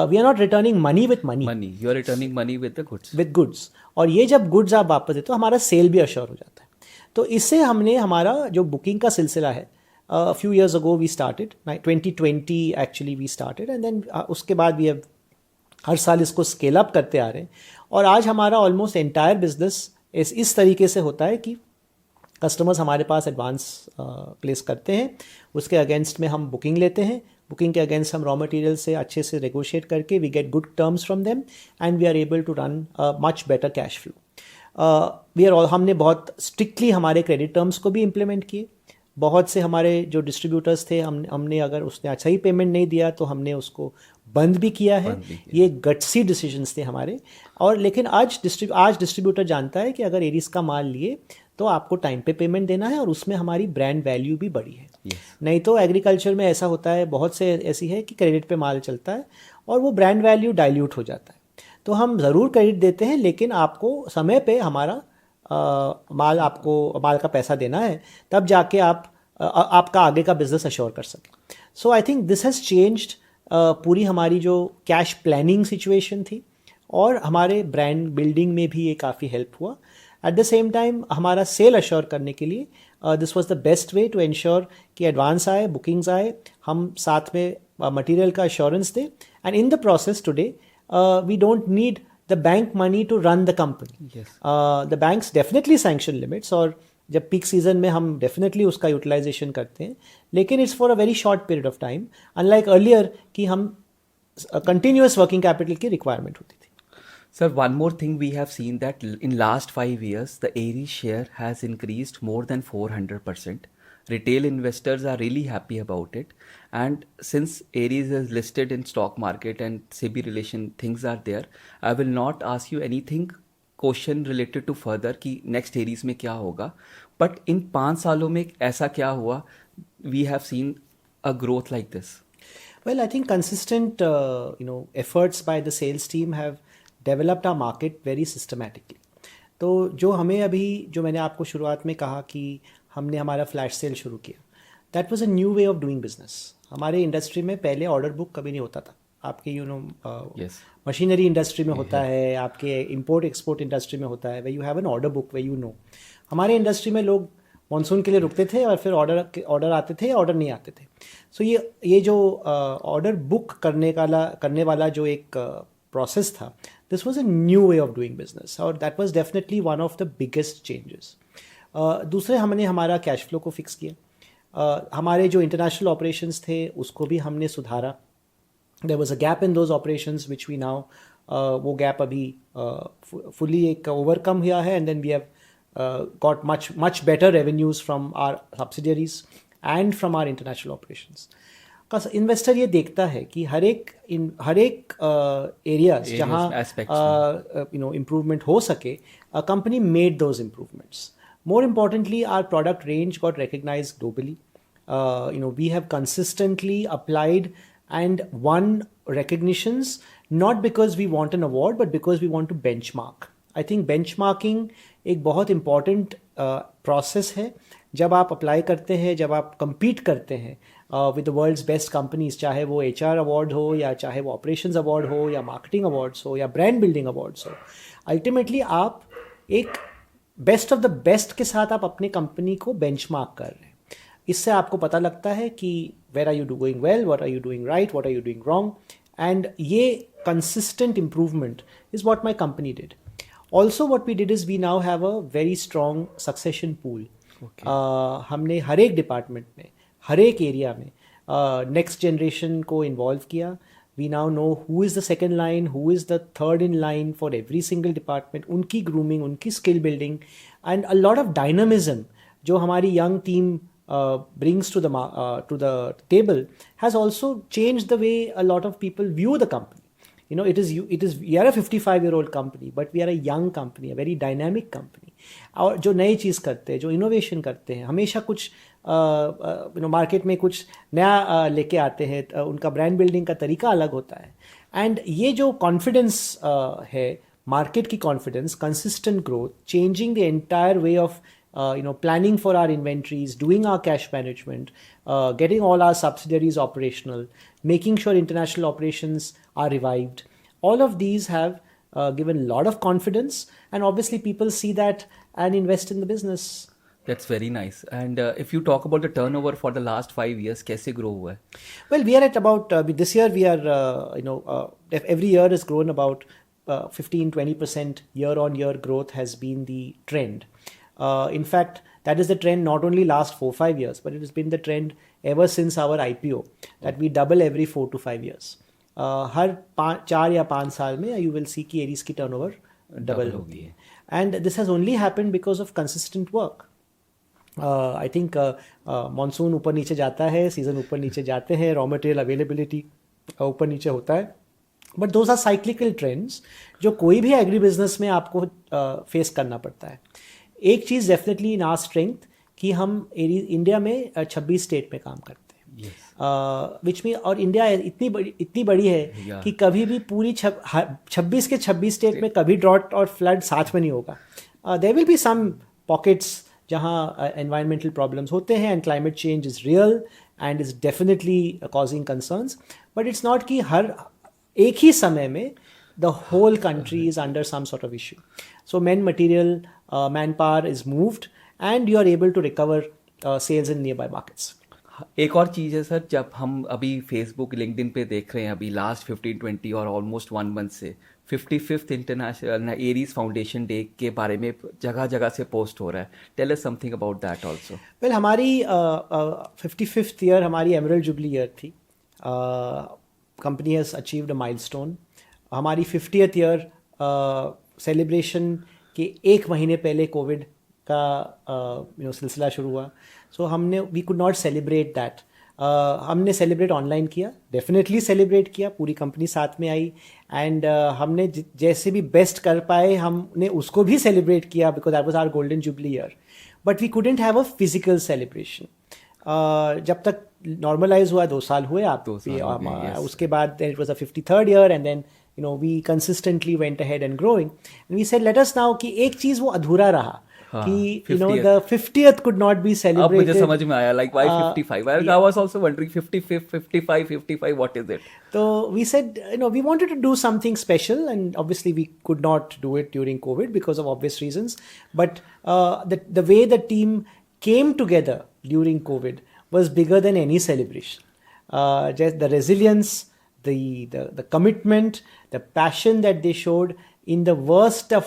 We are not returning money with money, you are returning money with goods. और ये जब गुड्स आप वापस देते हो, हमारा सेल भी अश्योर हो जाता है. तो इससे हमने हमारा जो बुकिंग का सिलसिला है, few years ago we started, 2020 actually we started, and then उसके बाद वी हैव हर साल इसको स्केल अप करते आ रहे हैं. और आज हमारा ऑलमोस्ट एंटायर बिजनेस इस तरीके से होता है कि कस्टमर्स हमारे पास एडवांस प्लेस करते हैं, उसके अगेंस्ट में हम बुकिंग लेते हैं, बुकिंग के अगेंस्ट हम रॉ मटेरियल से अच्छे से नेगोशिएट करके we get good terms from them and we are able to run much better cash flow. हमने बहुत स्ट्रिक्टली हमारे क्रेडिट टर्म्स को भी इम्प्लीमेंट किए. बहुत से हमारे जो डिस्ट्रीब्यूटर्स थे, हमने अगर उसने अच्छा ही पेमेंट नहीं दिया तो हमने उसको बंद भी किया है. ये गट्सी डिसीजंस थे हमारे. और लेकिन आज डिस्ट्रीब्यूटर जानता है कि अगर एरीज का माल लिए तो आपको टाइम पे पेमेंट देना है, और उसमें हमारी ब्रांड वैल्यू भी बढ़ी है. नहीं तो एग्रीकल्चर में ऐसा होता है, बहुत से ऐसी है कि क्रेडिट पे माल चलता है और वो ब्रांड वैल्यू डाइल्यूट हो जाता है. तो हम ज़रूर क्रेडिट देते हैं, लेकिन आपको समय पे हमारा माल का पैसा देना है, तब जाके आपका आगे का बिजनेस अश्योर कर सकें. So I think this has changed पूरी हमारी जो कैश प्लानिंग सिचुएशन थी, और हमारे ब्रांड बिल्डिंग में भी ये काफ़ी हेल्प हुआ. एट द सेम टाइम हमारा सेल अश्योर करने के लिए this was the best way to ensure कि एडवांस आए, बुकिंग्स आए, हम साथ में मटेरियल का अश्योरेंस दें. And in the process today we don't need the bank money to run the company. The banks definitely sanction limits, और जब पीक सीजन में हम डेफिनेटली उसका यूटिलाइजेशन करते हैं, लेकिन it's for a very short period of time, unlike earlier कि हम कंटिन्यूअस वर्किंग कैपिटल की रिक्वायरमेंट होती थी. Sir, one more thing we have seen that in last 5 years, the Aries share has increased more than 400%. Retail investors are really happy about it. And since Aries is listed in stock market and SEBI relation things are there, I will not ask you anything question related to further कि next Aries में क्या होगा. But in 5 सालों में ऐसा क्या हुआ? We have seen a growth like this. Well, I think consistent, efforts by the sales team have developed our market very systematically. तो जो हमें अभी, जो मैंने आपको शुरुआत में कहा कि हमने हमारा फ्लैश सेल शुरू किया, that was a new way of doing business. हमारे इंडस्ट्री में पहले ऑर्डर बुक कभी नहीं होता था. आपके मशीनरी इंडस्ट्री में होता है, आपके इम्पोर्ट एक्सपोर्ट इंडस्ट्री में होता है, way you have an order book way you know. हमारे इंडस्ट्री में लोग मानसून के लिए रुकते थे और फिर ऑर्डर आते थे, ऑर्डर नहीं आते थे. सो ये जो ऑर्डर बुक करने वाला जो एक प्रोसेस था, this was a new way of doing business, और that was definitely one of the biggest changes. दूसरे, हमने हमारा कैश फ्लो को फिक्स किया. हमारे जो इंटरनेशनल ऑपरेशंस थे उसको भी हमने सुधारा. There was a gap in those operations which we now, वो गैप अभी फुली एक ओवरकम हुआ है, and then we have got much better revenues from our subsidiaries and from our international operations. का इन्वेस्टर ये देखता है कि हर एक एरियाज जहाँ इम्प्रूवमेंट हो सके, company made those improvements. More importantly, our product range got recognized globally. We have consistently applied and won recognitions, not because we want an award, but because we want to benchmark. I think benchmarking एक बहुत important process है. जब आप apply करते हैं, जब आप compete करते हैं with the world's best companies, चाहे वो HR अवार्ड हो, या चाहे वो ऑपरेशंस अवार्ड हो, या मार्केटिंग अवार्ड्स हो, या ब्रांड बिल्डिंग अवार्ड्स हो, अल्टीमेटली आप एक बेस्ट ऑफ द बेस्ट के साथ आप अपने कंपनी को बेंचमार्क कर रहे हैं. इससे आपको पता लगता है कि where are you doing well, what are you doing right, what are you doing wrong, and ये consistent improvement is what my company did. Also, what we did is we now have a very strong succession pool. हमने हर एक department में, हर एक area में next generation को involve किया. We now know who is the second line, who is the third in line for every single department. उनकी grooming, उनकी skill building, and a lot of dynamism जो हमारी young team brings to the table has also changed the way a lot of people view the company. We are a 55-year-old company, but we are a young company, a very dynamic company. और जो नई चीज़ करते हैं, जो innovation करते हैं, हमेशा कुछ मार्केट में कुछ नया लेके आते हैं, उनका ब्रांड बिल्डिंग का तरीका अलग होता है. एंड ये जो कॉन्फिडेंस है, मार्केट की confidence, consistent growth, changing the entire way of planning for our inventories, doing our cash management, getting all our subsidiaries operational, making sure international operations are revived. All of these have given a lot of confidence, and obviously people see that and invest in the business. That's very nice. And if you talk about the turnover for the last 5 years, कैसे grow हुआ है? Well, we are at about, this year we are, every year has grown about 15-20% year-on-year growth has been the trend. In fact, that is the trend not only last 4-5 years, but it has been the trend ever since our IPO, that we double every 4 to 5 years. हर 4 या 5 साल में you will see कि Aries की turnover double होगी है. And this has only happened because of consistent work. I think monsoon ऊपर नीचे जाता है, सीजन ऊपर नीचे जाते हैं, रॉ मटेरियल अवेलेबिलिटी ऊपर नीचे होता है, but those are cyclical trends जो कोई भी एग्री बिजनेस में आपको फेस करना पड़ता है. एक चीज़ डेफिनेटली इन आवर स्ट्रेंथ कि हम इंडिया में 26 स्टेट में काम करते हैं, विच में, और इंडिया इतनी बड़ी है कि कभी भी पूरी 26 के 26 स्टेट में कभी ड्रॉट और फ्लड साथ में नहीं होगा. There will be some pockets जहाँ एनवायरमेंटल प्रॉब्लम्स होते हैं, and climate change is real, and is definitely causing concerns. But it's not कि हर एक ही समय में the whole country is under some sort of issue. So material, manpower is moved, and you are able to recover sales in nearby markets. एक और चीज़ है sir, जब हम अभी फेसबुक लिंक्डइन पे देख रहे हैं अभी लास्ट 15-20 और ऑलमोस्ट 1 मंथ से 55th international Aries foundation day के बारे में जगह जगह से पोस्ट हो रहा है. Tell us something about that also. Well हमारी 55th ईयर हमारी एमरल्ड जुबली ईयर थी. Company has achieved a milestone. हमारी 50th ईयर सेलिब्रेशन के एक महीने पहले कोविड का सिलसिला शुरू हुआ. सो हमने we could not celebrate that. हमने सेलिब्रेट ऑनलाइन किया, डेफिनेटली सेलिब्रेट किया, पूरी कंपनी साथ में आई, एंड हमने जैसे भी बेस्ट कर पाए हमने उसको भी सेलिब्रेट किया, because that was our golden jubilee year. But we couldn't have a physical celebration. जब तक नॉर्मलाइज हुआ 2 साल हुए आप उसके बाद it was a 53rd year, and then we consistently went ahead and growing, and we said let us now कि एक चीज वो अधूरा रहा कि the 50th could not be celebrated. अब मुझे समझ में आया, like why 55? I was also wondering 55, 55, what is it? So we said we wanted to do something special, and obviously we could not do it during COVID because of obvious reasons, but the way the team came together during COVID was bigger than any celebration. Just the resilience, the commitment, the passion that they showed in the worst of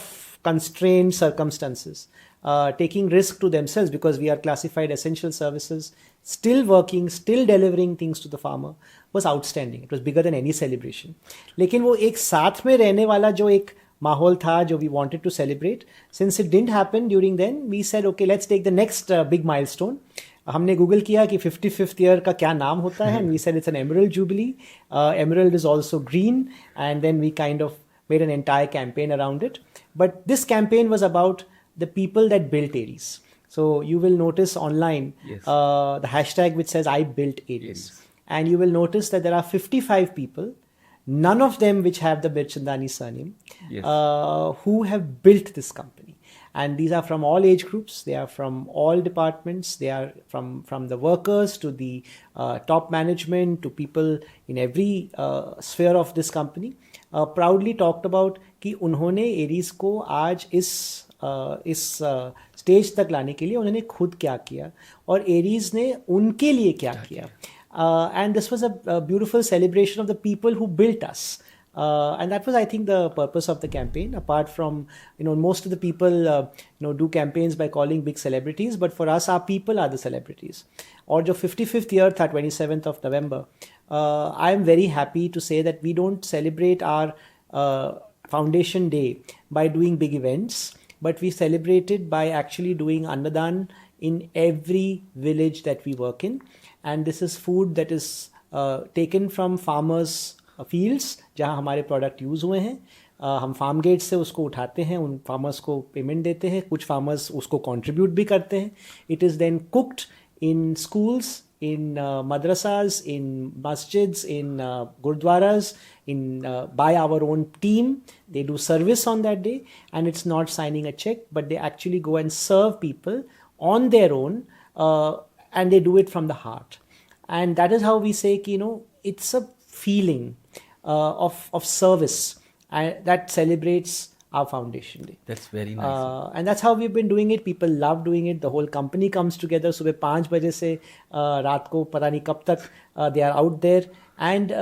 constrained circumstances, taking risk to themselves because we are classified essential services, still working, still delivering things to the farmer, was outstanding. It was bigger than any celebration. लेकिन वो एक साथ में रहने वाला जो एक माहौल था जो we wanted to celebrate, since it didn't happen during then, we said okay, let's take the next big milestone. हमने गूगल किया कि 55th ईयर का क्या नाम होता है, and we said it's an emerald jubilee. Emerald is also green, and then we kind of made an entire campaign around it. But this campaign was about the people that built Aries. So you will notice online the hashtag which says I built Aries. And you will notice that there are 55 people, none of them which have the Mirchandani surname, who have built this company. And these are from all age groups, they are from all departments, they are from the workers to the top management to people in every sphere of this company. Proudly talked about कि उन्होंने Aries को आज इस stage तक लाने के लिए उन्होंने खुद क्या किया और एरीज ने उनके लिए क्या किया. And this was a beautiful celebration of the people who built us. And that was, I think, the purpose of the campaign. Apart from, most of the people, do campaigns by calling big celebrities, but for us, our people are the celebrities. Or जो 55th year था 27th of November, I am very happy to say that we don't celebrate our foundation day by doing big events, but we celebrate it by actually doing Annadan in every village that we work in. And this is food that is taken from farmers' fields जहाँ हमारे product use हुए हैं. हम farm gate से उसको उठाते हैं, उन फार्मर्स को पेमेंट देते हैं, कुछ फार्मर्स उसको कंट्रीब्यूट भी करते हैं. It is then cooked in schools, in madrasas, in masjids, in gurdwaras, in by our own team. They do service on that day, and it's not signing a check, but they actually go and serve people on their own, and they do it from the heart. And that is how we say it's a feeling of service that celebrates our foundation day. That's very nice. And that's how we've been doing it. People love doing it. The whole company comes together. सुबह 5 बजे से रात को पता नहीं कब तक they are out there, and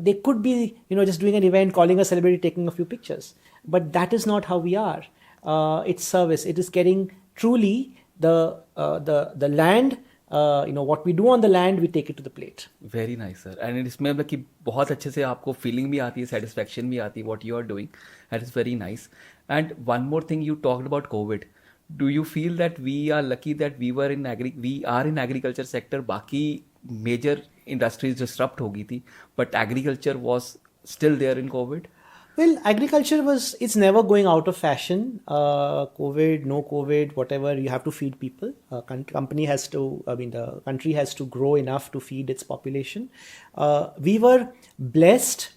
they could be just doing an event, calling a celebrity, taking a few pictures. But that is not how we are. It's service. It is getting truly the land. What we do on the land, we take it to the plate. Very nice, sir. And इसमें मतलब कि बहुत अच्छे से आपको feeling भी आती है, सेटिस्फैक्शन भी आती है what you are doing. That is very nice. And one more thing, you talked about COVID. Do you feel that we are lucky that we are in agriculture sector? बाकी major industries disrupt हो गई थी, but agriculture was still there in COVID? Well, agriculture it's never going out of fashion. COVID, no COVID, whatever, you have to feed people. The country has to grow enough to feed its population. We were blessed.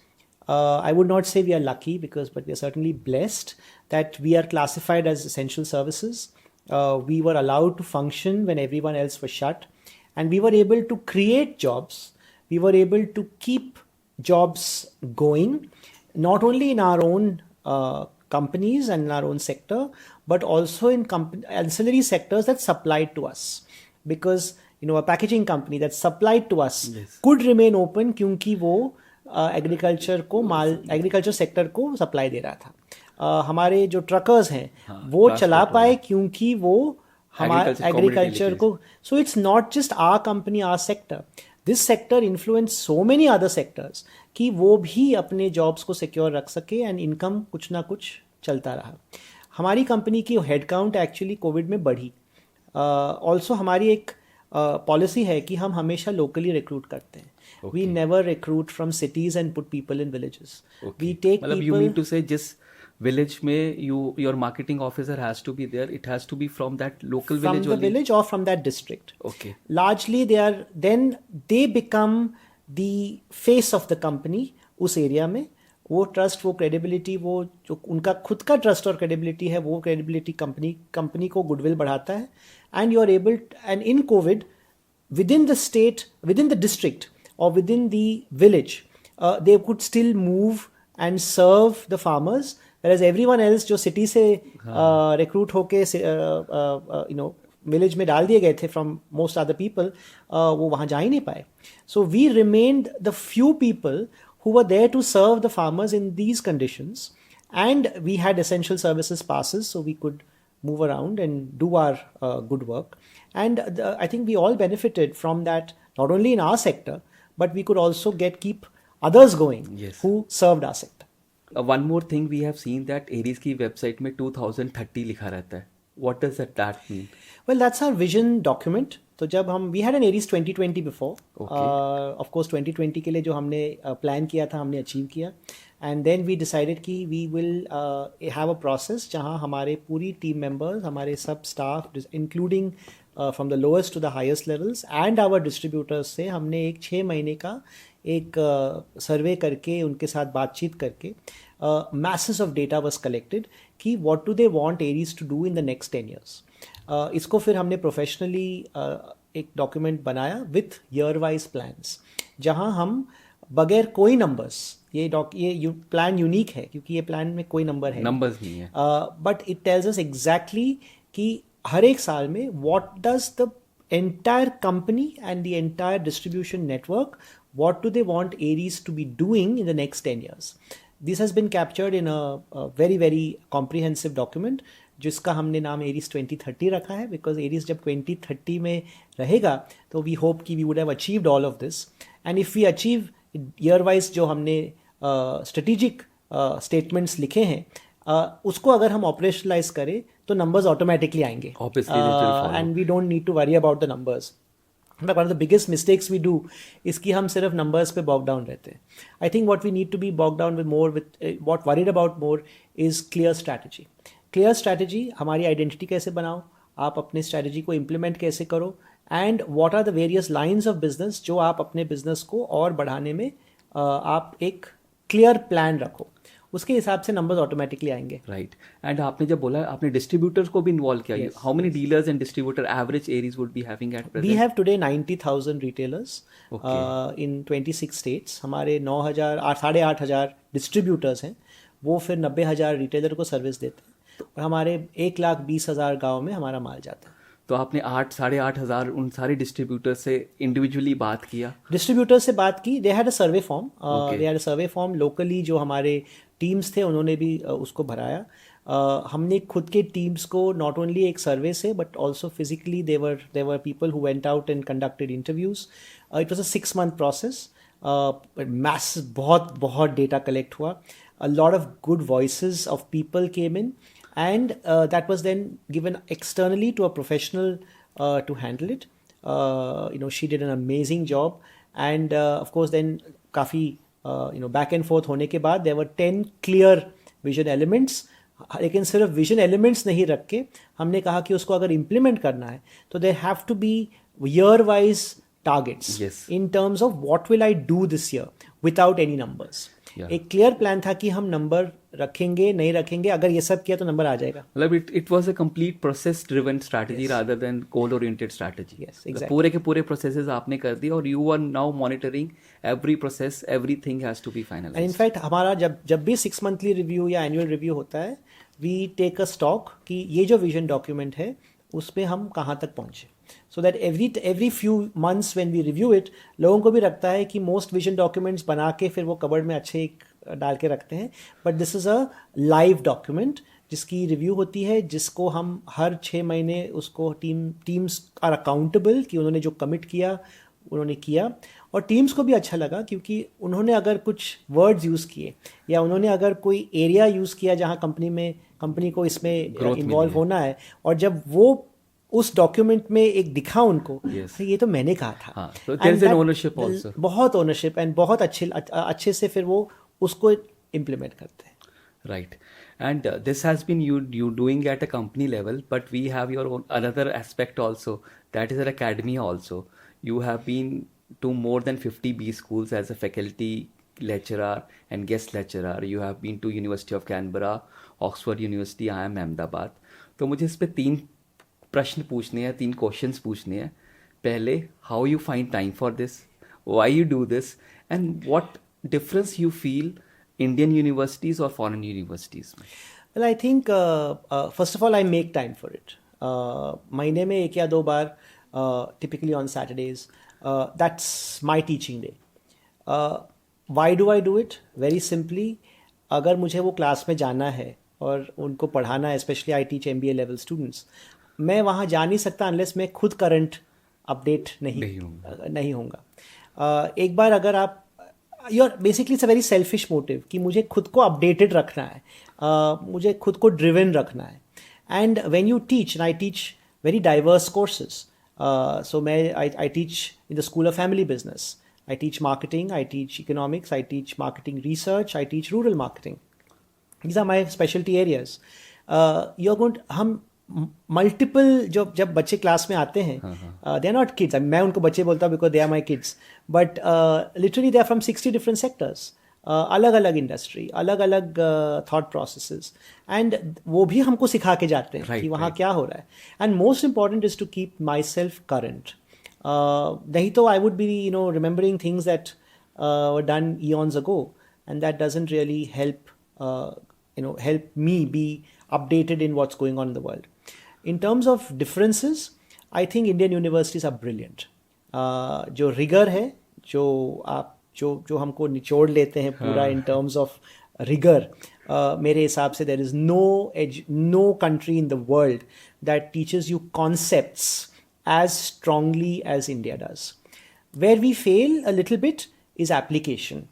I would not say we are lucky but we are certainly blessed that we are classified as essential services. We were allowed to function when everyone else was shut. and we were able to create jobs. We were able to keep jobs going, not only in our own companies and in our own sector, but also in ancillary sectors that supplied to us. Because a packaging company that supplied to us could remain open क्योंकि वो agriculture sector को supply दे रहा था. हमारे जो truckers हैं वो चला पाए क्योंकि वो हमारे एग्रीकल्चर को. So it's not just our company, our sector. This sector influence so many other sectors कि वो भी अपने जॉब्स को सिक्योर रख सके एंड इनकम कुछ ना कुछ चलता रहा. हमारी कंपनी की हेड काउंट एक्चुअली कोविड में बढ़ी. ऑल्सो हमारी एक पॉलिसी है कि हम हमेशा लोकली रिक्रूट करते हैं. We never recruit from cities and put people in villages. We take people. You mean to say जिस village में your marketing officer has to be there, it has to be from that local village from the only? Village or from that district. Okay. Largely they become the face of the company उस area में. वो trust, वो credibility, वो जो उनका खुद का trust और क्रेडिबिलिटी है, वो क्रेडिबिलिटी कंपनी को गुडविल बढ़ाता है. And you are able, and in Covid within the state, within the district or within the village, they could still move and serve the farmers. Whereas everyone else जो city से recruit होके village में डाल दिए गए थे from most other people, वो वहाँ जा ही नहीं पाए. So we remained the few people who were there to serve the farmers in these conditions, and we had essential services passes, so we could move around and do our good work. And I think we all benefited from that, not only in our sector, but we could also keep others going who served our sector. One more thing, we have seen that Aries की website में 2030 लिखा रहता है. What does that mean? Well, that's our vision document. तो जब we had an Aries 2020 before. Okay. Of course 2020 के लिए जो हमने plan किया था हमने achieve किया. And then we decided कि we will have a process जहाँ हमारे पूरी team members, हमारे सब staff, including from the lowest to the highest levels and our distributors से हमने एक 6 महीने का एक सर्वे करके उनके साथ बातचीत करके masses of data was collected कि what do they want Aries to do in the next 10 years. इसको फिर हमने प्रोफेशनली एक डॉक्यूमेंट बनाया विथ ईयर वाइज प्लान्स, जहां हम बगैर कोई नंबर्स, ये प्लान यूनिक है क्योंकि ये प्लान में कोई नंबर है, नंबर्स नहीं है, but it tells us exactly कि हर एक साल में what does the entire company and the entire distribution network, what do they want Aries to be doing in the next 10 years. This has been captured in a very very comprehensive document जिसका हमने नाम Aries 2030 रखा है, because Aries जब 2030 में रहेगा तो we hope कि we would have achieved all of this. And if we achieve year wise जो हमने स्ट्रेटेजिक स्टेटमेंट्स लिखे हैं, उसको अगर हम ऑपरेशनलाइज करें तो नंबर्स ऑटोमेटिकली आएंगे, and we don't need to worry about the numbers. One of the biggest mistakes we do is कि हम सिर्फ नंबर्स पे बॉग डाउन रहते हैं. I think what we need to be bog down with more, with what worried about more is clear strategy. Clear strategy, हमारी identity कैसे बनाओ, आप अपने स्ट्रैटेजी को इम्प्लीमेंट कैसे करो, and what are the various lines of business जो आप अपने बिजनेस को और बढ़ाने में आप एक क्लियर प्लान रखो, उसके हिसाब से नंबर्स ऑटोमेटिकली आएंगे. राइट. एंड आपने जब बोला आपने डिस्ट्रीब्यूटर्स को भी इन्वॉल्व किया, how many dealers and distributor average Aries would be having at present? We have today 90,000 retailers in 26 states. हमारे 8,500 डिस्ट्रीब्यूटर्स हैं, वो फिर 90,000 रिटेलर को सर्विस देते हैं, और हमारे 1,20,000 गाँव में हमारा माल जाता है. तो आपने 8,500 उन सारे डिस्ट्रीब्यूटर से इंडिविजुअली बात किया? डिस्ट्रीब्यूटर से बात की. They had a survey form locally, जो हमारे टीम्स थे उन्होंने भी उसको भराया. हमने खुद के टीम्स को नॉट ओनली एक सर्वे से but also physically there people who went out and conducted interviews. It was a 6 month process. बहुत डेटा कलेक्ट हुआ. A lot of good voices of people came in, and that was then given externally to a professional to handle it. She did an amazing job, and of course then काफ़ी back and forth होने के बाद there were 10 clear vision elements. लेकिन सिर्फ vision elements नहीं रख के हमने कहा कि उसको अगर इम्प्लीमेंट करना है तो there have to be year wise targets in terms of what will I do this year without any numbers. एक क्लियर प्लान था कि हम नंबर रखेंगे नहीं रखेंगे, अगर ये सब किया तो नंबर आ जाएगा. मतलब it was a complete process driven strategy Yes. rather than goal oriented strategy. Yes, exactly. पूरे के पूरे processes आपने कर दिए और you are now monitoring every process, everything has to be finalized. And in fact हमारा जब भी 6 मंथली रिव्यू या एनुअल रिव्यू होता है, वी टेक अ स्टॉक कि ये जो विजन डॉक्यूमेंट है उसमें हम कहाँ तक पहुँचे. So that every few months when we review it, लोगों को भी लगता है कि मोस्ट विजन डॉक्यूमेंट्स बना के फिर वो कबर्ड में अच्छे डाल के रखते हैं, but this is a live document जिसकी रिव्यू होती है, जिसको हम हर 6 महीने उसको टीम्स आर अकाउंटेबल कि उन्होंने जो कमिट किया उन्होंने किया. और टीम्स को भी अच्छा लगा क्योंकि उन्होंने अगर कुछ वर्ड्स यूज़ किए या उन्होंने अगर कोई एरिया यूज़ किया जहाँ कंपनी को इसमें इन्वॉल्व होना है, और जब वो उस डॉक्यूमेंट में एक दिखा उनको, तो ये तो मैंने कहा था. So there's an ownership also. बहुत ओनरशिप एंड बहुत अच्छे से फिर वो उसको इम्प्लीमेंट करते हैं. Right. And this has been you doing at a company level, but we have your own another aspect also, that is an academy also. You have been to more than 50 B schools as a faculty lecturer and guest lecturer. You have been to University of Canberra, Oxford University, IIM Ahmedabad. तो मुझे इस पे 3 प्रश्न पूछने हैं, 3 questions पूछने हैं. पहले, how you find time for this, why you do this, and what difference you feel Indian universities or foreign universities? Well, I think first of all I make time for it. महीने में 1 या 2 बार, typically on Saturdays. That's my teaching day. Why do I do it? Very simply, अगर मुझे वो class में जाना है और उनको पढ़ाना है, specially I teach MBA level students, मैं वहाँ जा नहीं सकता अनलेस मैं खुद करंट अपडेट नहीं होऊंगा. एक बार अगर आप basically it's a very selfish motive कि मुझे खुद को अपडेटेड रखना है, मुझे खुद को ड्रिवन रखना है. And when you teach, and I teach very diverse courses, so I teach in the School of Family Business, I teach marketing, I teach economics, I teach marketing research, I teach rural marketing. These are my specialty areas. You're going to, हम multiple जब बच्चे class में आते हैं, they are not kids, मैं उनको बच्चे बोलता हूँ because they are my kids, but literally they are from 60 different sectors, अलग अलग इंडस्ट्री, अलग अलग थॉट प्रोसेसेस, एंड वो भी हमको सिखा के जाते हैं कि वहाँ क्या हो रहा है. And most important is to keep myself current. नहीं तो I would be remembering things that were done years ago, and that doesn't really help me be updated in what's going on in the world. In terms of differences, I think Indian universities are brilliant. जो rigor है, जो हमको निचोड़ लेते हैं पूरा in terms of rigor, मेरे हिसाब से there is no country in the world that teaches you concepts as strongly as India does. Where we fail a little bit is application.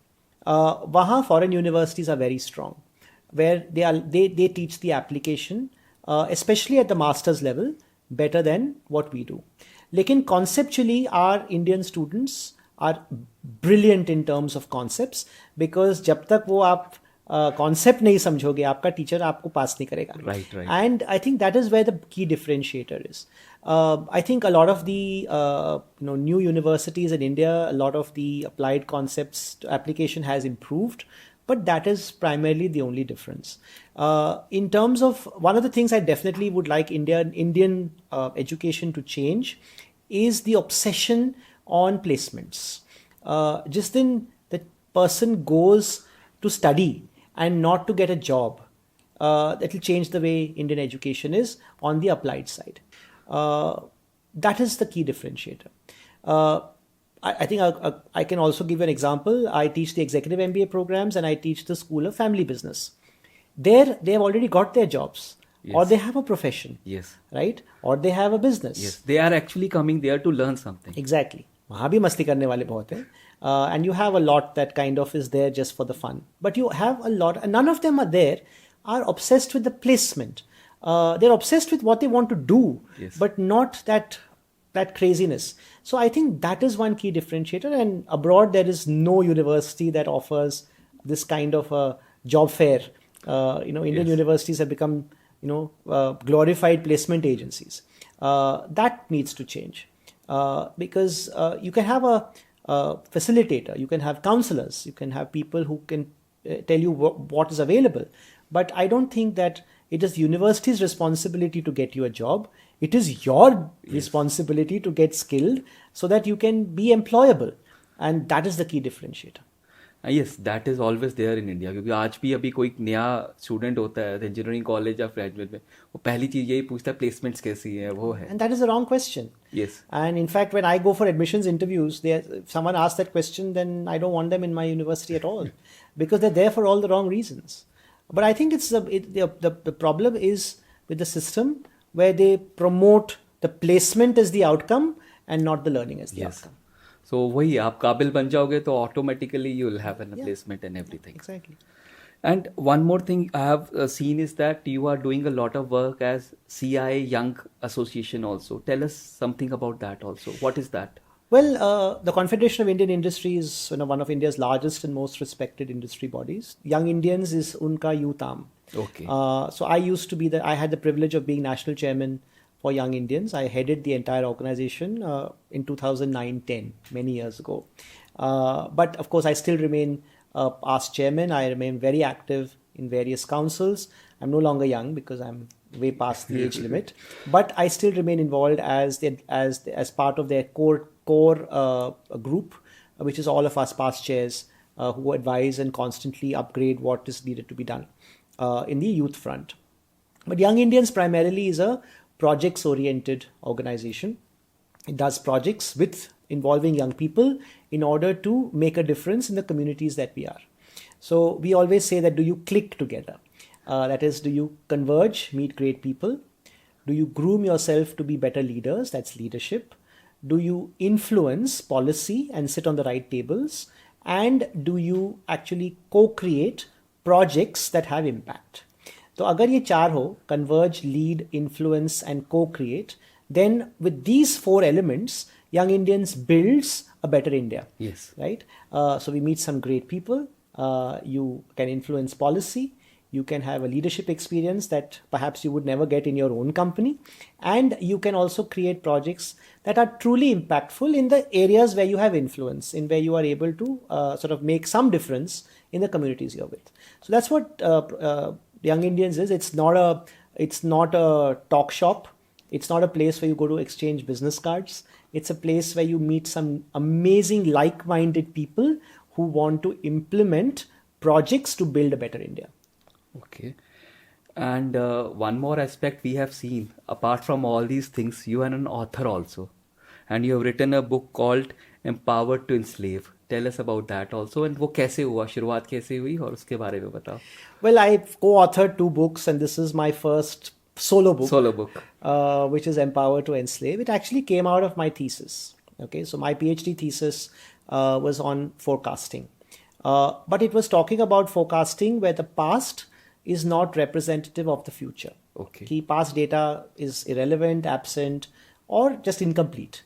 वहाँ foreign universities are very strong, where they teach the application, especially at the master's level, better than what we do. Lekin conceptually, our Indian students are brilliant in terms of concepts, because जब तक वो आप concept नहीं समझोगे, आपका teacher आपको pass नहीं करेगा. Right. And I think that is where the key differentiator is. I think a lot of the new universities in India, a lot of the applied concepts application has improved, but that is primarily the only difference. In terms of, one of the things I definitely would like Indian education to change is the obsession on placements. Just then the person goes to study and not to get a job, that will change the way Indian education is on the applied side. That is the key differentiator. I think I can also give you an example. I teach the executive MBA programs and I teach the School of Family Business. There, they have already got their jobs, or they have a profession, right? Or they have a business. Yes, they are actually coming there to learn something. Exactly. वहाँ भी मस्ती करने वाले बहुत हैं, and you have a lot that kind of is there just for the fun. But you have a lot, and none of them are obsessed with the placement. They're obsessed with what they want to do, but not that craziness. So I think that is one key differentiator, and abroad there is no university that offers this kind of a job fair. Indian universities have become glorified placement agencies. That needs to change, because you can have a facilitator, you can have counselors, you can have people who can tell you what is available. But I don't think that it is the university's responsibility to get you a job. It is your responsibility to get skilled so that you can be employable. And that is the key differentiator. Yes that is always there in India, क्योंकि आज भी अभी कोई नया student होता है engineering college या graduate में, वो पहली चीज यही पूछता है प्लेसमेंट्स कैसी है, वो है. And that is the wrong question. Yes. And in fact, when I go for admissions interviews, if someone asks that question, then I don't want them in my university at all, because they're there for all the wrong reasons. But I think the problem is with the system where they promote the placement as the outcome and not the learning as the outcome. So वही आप काबिल बन जाओगे तो automatically you will have a placement and everything. Exactly. And one more thing I have seen is that you are doing a lot of work as CI Young Association also. Tell us something about that also. What is that? Well, the Confederation of Indian Industry is one of India's largest and most respected industry bodies. Young Indians is unka youth arm. Okay. So I had the privilege of being national chairman for Young Indians. I headed the entire organization in 2009-10, many years ago. But of course, I still remain past chairman. I remain very active in various councils. I'm no longer young because I'm way past the age limit. But I still remain involved as part of their core group, which is all of us past chairs who advise and constantly upgrade what is needed to be done in the youth front. But Young Indians primarily is a projects-oriented organization. It does projects involving young people in order to make a difference in the communities that we are. So we always say that, do you click together? That is, do you converge, meet great people? Do you groom yourself to be better leaders? That's leadership. Do you influence policy and sit on the right tables? And do you actually co-create projects that have impact? तो अगर ये चार हो, converge, lead, influence and co-create, then with these four elements, Young Indians builds a better India. Yes. Right? So we meet some great people. You can influence policy. You can have a leadership experience that perhaps you would never get in your own company. And you can also create projects that are truly impactful in the areas where you have influence, in where you are able to sort of make some difference in the communities you're with. So that's what Young Indians is. It's not a talk shop. It's not a place where you go to exchange business cards. It's a place where you meet some amazing like-minded people who want to implement projects to build a better India. Okay. And one more aspect we have seen, apart from all these things, you are an author also. And you have written a book called Empowered to Enslave. Tell us about that also. And वो कैसे हुआ, शुरुआत कैसे हुई और उसके बारे में बताओ. Well, I've co-authored 2 books and this is my first solo book. Which is Empowered to Enslave. It actually came out of my thesis. Okay, so my PhD thesis was on forecasting. But it was talking about forecasting where the past is not representative of the future. Okay. कि past data is irrelevant, absent or just incomplete.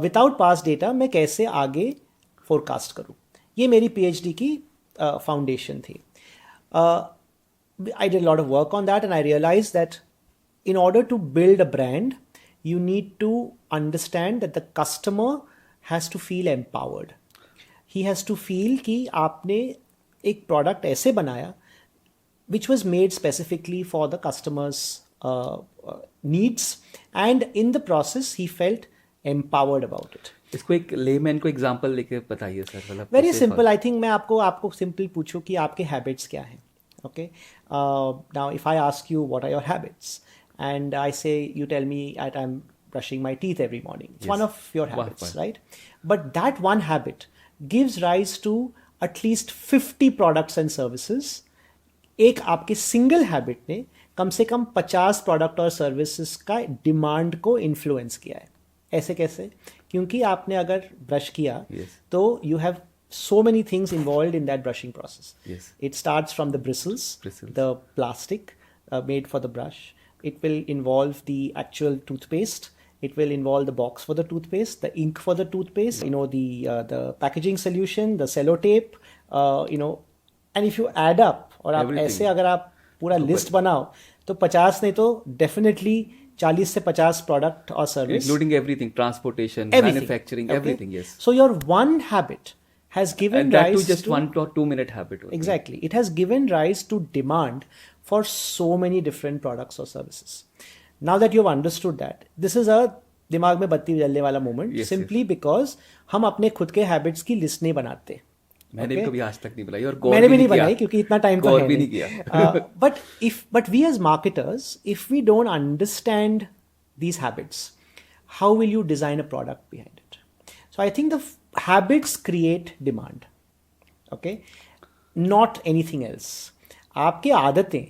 Without past data, मैं कैसे आगे forecast करूँ? ये मेरी PhD की foundation थी. I did a lot of work on that and I realized that in order to build a brand, you need to understand that the customer has to feel empowered. He has to feel कि आपने एक product ऐसे बनाया which was made specifically for the customer's needs and in the process he felt empowered about it. इसको एक layman को example लेके बताइए सर. मतलब वेरी सिंपल. आई थिंक मैं आपको सिंपल पूछूं कि आपके हैबिट्स क्या हैं. Okay, now if I ask you what are your habits and I say, you tell me that I'm brushing my teeth every morning. It's one of your habits, right? But that one habit gives rise to at least 50 products and services. एक आपके single habit ने कम से कम 50 product और services का demand को influence किया है. ऐसे कैसे? क्योंकि आपने अगर ब्रश किया तो you have so many things involved in that brushing process. It starts from the bristles. The plastic made for the brush. It will involve the actual toothpaste. It will involve the box for the toothpaste, the ink for the toothpaste, the packaging solution, the sellotape, and if you add up, और आप ऐसे अगर आप पूरा list बनाओ तो 50 नहीं तो definitely 40 से 50 product or service. Including everything, transportation, manufacturing, everything, yes. So your one habit has given And that too rise just to 1 or 2 minute habit. होती है. exactly, it has given rise to demand for so many different products or services. Now that you've understood that, this is a दिमाग में बत्ती जलने वाला moment, Yes, simply because हम अपने खुद के हैबिट्स की लिस्ट नहीं बनाते. मैंने भी कभी आज तक नहीं बनाई, और मैंने भी नहीं बनाई क्योंकि इतना टाइम तो है भी नहीं किया. but we as marketers, if we don't understand these habits, how will you design a product behind it? So I think the habits create demand, okay, not anything else. आपकी आदतें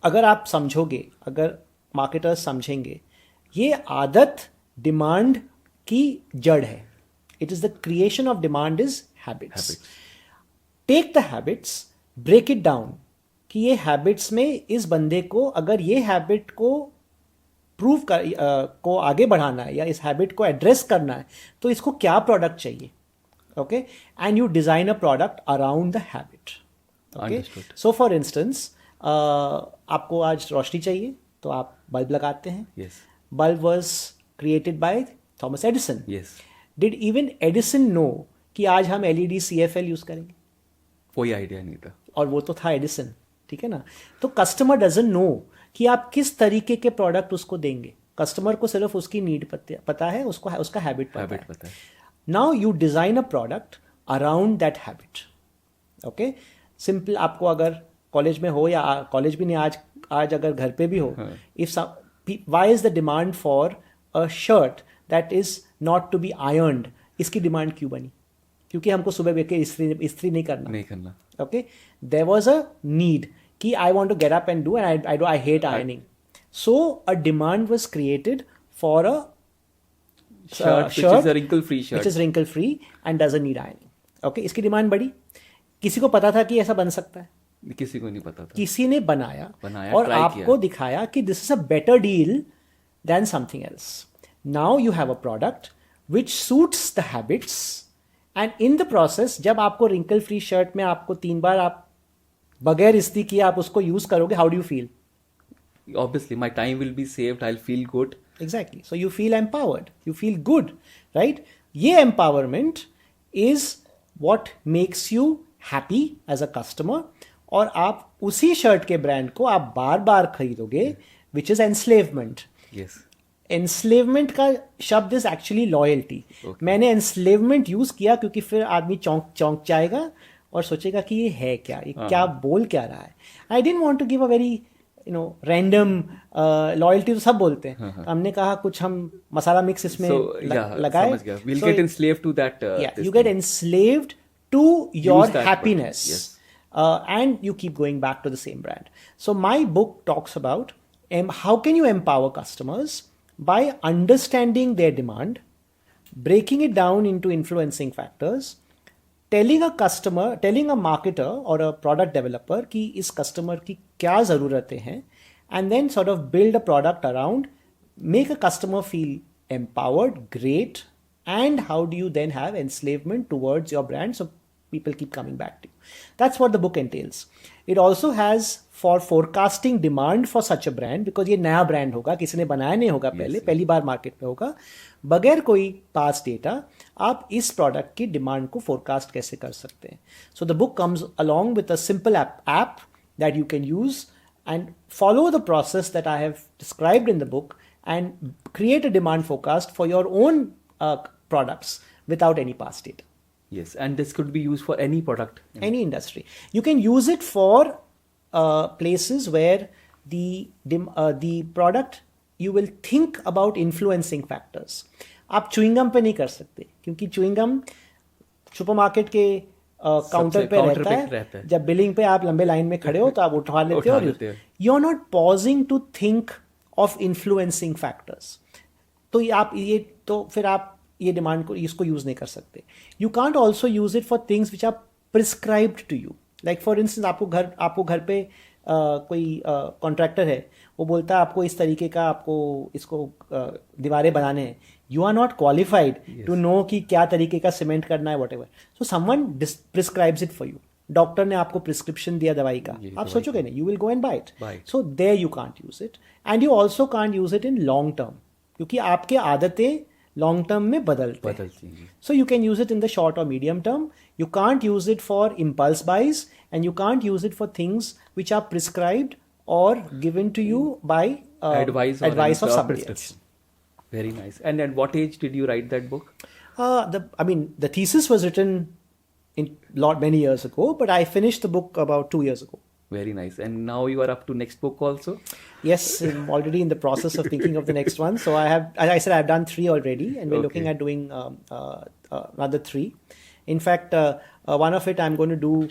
अगर आप समझोगे, अगर मार्केटर्स समझेंगे, ये आदत डिमांड की जड़ है. It is the creation of demand is habits. Take the habits, break it down कि ये habits में इस बंदे को अगर ये habit को प्रूव को आगे बढ़ाना है या इस habit को एड्रेस करना है तो इसको क्या प्रोडक्ट चाहिए. Okay, and you design a product around the habit. Okay, so for instance आपको आज रोशनी चाहिए तो आप बल्ब लगाते हैं. Yes. Bulb was created by Thomas Edison. Yes. Did even Edison know कि आज हम LED CFL यूज करेंगे? कोई आइडिया नहीं था. और वो तो था एडिसन, ठीक है ना. तो कस्टमर डजंट नो कि आप किस तरीके के प्रोडक्ट उसको देंगे. कस्टमर को सिर्फ उसकी नीड पता है, उसको उसका हैबिट पता है. Now you design a product around that habit. Okay, simple. आपको अगर कॉलेज में हो या कॉलेज भी नहीं, आज अगर घर पे भी हो, if why is the demand for a shirt that is not to be ironed? इसकी डिमांड क्यों बनी? क्योंकि हमको सुबह बैठ के इस्त्री नहीं करना. Okay, there was a need कि I want to get up and do, and I hate ironing. So a demand was created for a shirt which is a wrinkle free shirt, which is wrinkle free and doesn't need ironing. Okay, इसकी demand बढ़ी. किसी को पता था कि ऐसा बन सकता है? किसी को नहीं पता था. किसी ने बनाया और आपको दिखाया कि this is a better deal than something else. Now you have a product which suits the habits, and in the process जब आपको रिंकल फ्री शर्ट में आपको 3 बार आप बगैर इस्त्री किए आप उसको यूज करोगे, how do you feel? Obviously my time will be saved, I'll feel good. Exactly, so you feel empowered, you feel good, right? ये empowerment is what makes you happy as a customer. और आप उसी shirt के brand को आप बार बार खरीदोगे, which is enslavement. Enslavement का शब्द इज एक्चुअली लॉयल्टी. मैंने एनस्लेवमेंट यूज किया क्योंकि फिर आदमी चौंक जाएगा और सोचेगा कि ये है क्या, ये क्या बोल क्या रहा है. I didn't want to give a very random loyalty. तो सब बोलते हैं. हमने कहा कुछ हम मसाला मिक्स इसमें लगाए. You get enslaved to your happiness. And you keep going back to the same brand. So my book talks about how can you empower customers by understanding their demand, breaking it down into influencing factors, telling a marketer or a product developer कि इस customer की क्या ज़रूरतें हैं, and then sort of build a product around, make a customer feel empowered, great, and how do you then have enslavement towards your brand so people keep coming back to you. That's what the book entails. It also has for forecasting demand for such a brand, because ये नया brand होगा, किसी ने बनाया नहीं होगा पहली बार market में होगा, बगैर कोई पास डेटा आप इस प्रोडक्ट की डिमांड को फोरकास्ट कैसे कर सकते हैं. So the book comes along with a simple app that you can use and follow the process that I have described in the book and create a demand forecast for your own products without any past data. Yes, and this could be used for any product. Any industry. You can use it for places where the product, you will think about influencing factors. आप chewing gum पे नहीं कर सकते क्योंकि chewing gum supermarket के counter पे रहता है. जब बिलिंग पे आप लंबे लाइन में खड़े हो तो आप उठा लेते हो. You are not pausing to think of influencing factors. तो आप ये तो फिर आप ये डिमांड को इसको यूज नहीं कर सकते. You can't also use it for things which are prescribed to you. Like for instance आपको घर पे कोई कॉन्ट्रैक्टर है, वो बोलता है आपको इस तरीके का आपको इसको दीवारें बनाने हैं. You are not qualified to know कि क्या तरीके का सीमेंट करना है, whatever. So someone prescribes it for you. Doctor ने आपको प्रिस्क्रिप्शन दिया दवाई का, आप सोचोगे नहीं, you will go and buy it. So there you can't use it, and you also can't use it in long term, क्योंकि आपके आदतें लॉन्ग टर्म में बदलते हैं. बदलती हैं. So you can use it in the short or medium term. You can't use it for impulse buys, and you can't use it for things which are prescribed or given to you by advice of somebody else. prescription. Very nice. And at what age did you write that book? The thesis was written many years ago, but I finished the book about 2 years ago. Very nice. And now you are up to next book also? Yes, I'm already in the process of thinking of the next one. So I have, as I said, I've done 3 already, and we're looking at doing another 3. In fact, one of it I'm going to do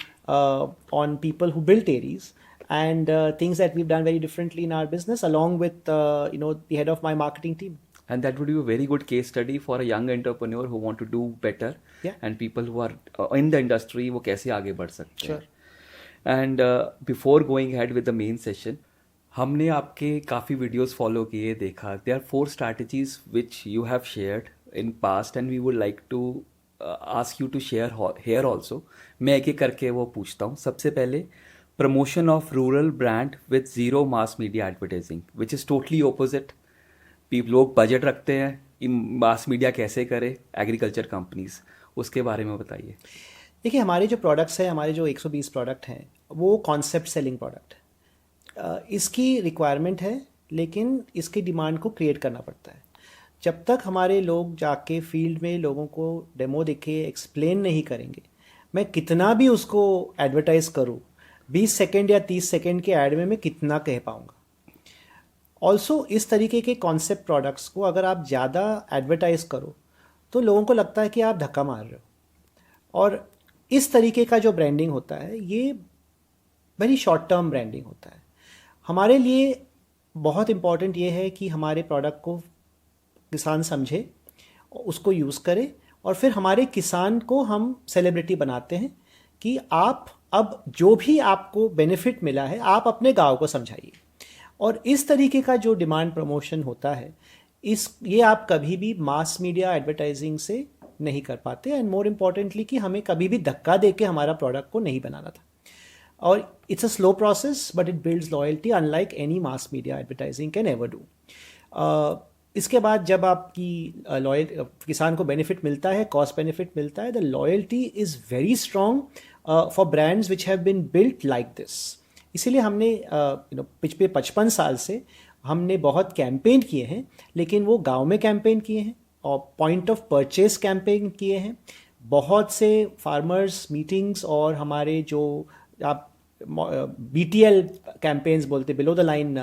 on people who built Aries and things that we've done very differently in our business, along with the head of my marketing team. And that would be a very good case study for a young entrepreneur who want to do better. Yeah. And people who are in the industry, वो कैसे आगे बढ़ सकते हैं. Sure. And before going ahead with the main session, हमने आपके काफ़ी videos follow किए, देखा. There are 4 strategies which you have shared in past and we would like to ask you to share here also. मैं एक एक करके वो पूछता हूँ. सबसे पहले promotion of rural brand with zero mass media advertising, which is totally opposite. लोग बजट रखते हैं, मास मीडिया कैसे करे एग्रीकल्चर कंपनीज, उसके बारे में बताइए. देखिए, हमारे जो प्रोडक्ट्स हैं, हमारे जो 120 प्रोडक्ट हैं, वो कॉन्सेप्ट सेलिंग प्रोडक्ट है. इसकी रिक्वायरमेंट है, लेकिन इसकी डिमांड को क्रिएट करना पड़ता है. जब तक हमारे लोग जाके फील्ड में लोगों को डेमो दिखे, एक्सप्लेन नहीं करेंगे, मैं कितना भी उसको एडवर्टाइज करूँ, 20 सेकेंड या 30 सेकेंड के ऐड में मैं कितना कह पाऊँगा. ऑल्सो इस तरीके के कॉन्सेप्ट प्रोडक्ट्स को अगर आप ज़्यादा एडवर्टाइज करो तो लोगों को लगता है कि आप धक्का मार रहे हो. और इस तरीके का जो ब्रांडिंग होता है, ये वेरी शॉर्ट टर्म ब्रांडिंग होता है. हमारे लिए बहुत इम्पॉर्टेंट ये है कि हमारे प्रोडक्ट को किसान समझे, उसको यूज़ करे, और फिर हमारे किसान को हम सेलिब्रिटी बनाते हैं कि आप अब जो भी आपको बेनिफिट मिला है, आप अपने गाँव को समझाइए. और इस तरीके का जो डिमांड प्रमोशन होता है, ये आप कभी भी मास मीडिया एडवर्टाइजिंग से नहीं कर पाते. एंड मोर इम्पॉर्टेंटली कि हमें कभी भी धक्का देके हमारा प्रोडक्ट को नहीं बनाना था. और it's a slow process, but it builds loyalty unlike any mass media advertising can ever do. इसके बाद जब आपकी किसान को बेनिफिट मिलता है, कॉस्ट बेनिफिट मिलता है, the loyalty is very strong for brands which have been built like this. इसीलिए हमने पिछले 55 साल से हमने बहुत कैंपेन किए हैं, लेकिन वो गांव में कैंपेन किए हैं और पॉइंट ऑफ परचेस कैंपेन किए हैं. बहुत से फार्मर्स मीटिंग्स और हमारे जो आप BTL कैंपेन्स बोलते, बिलो द लाइन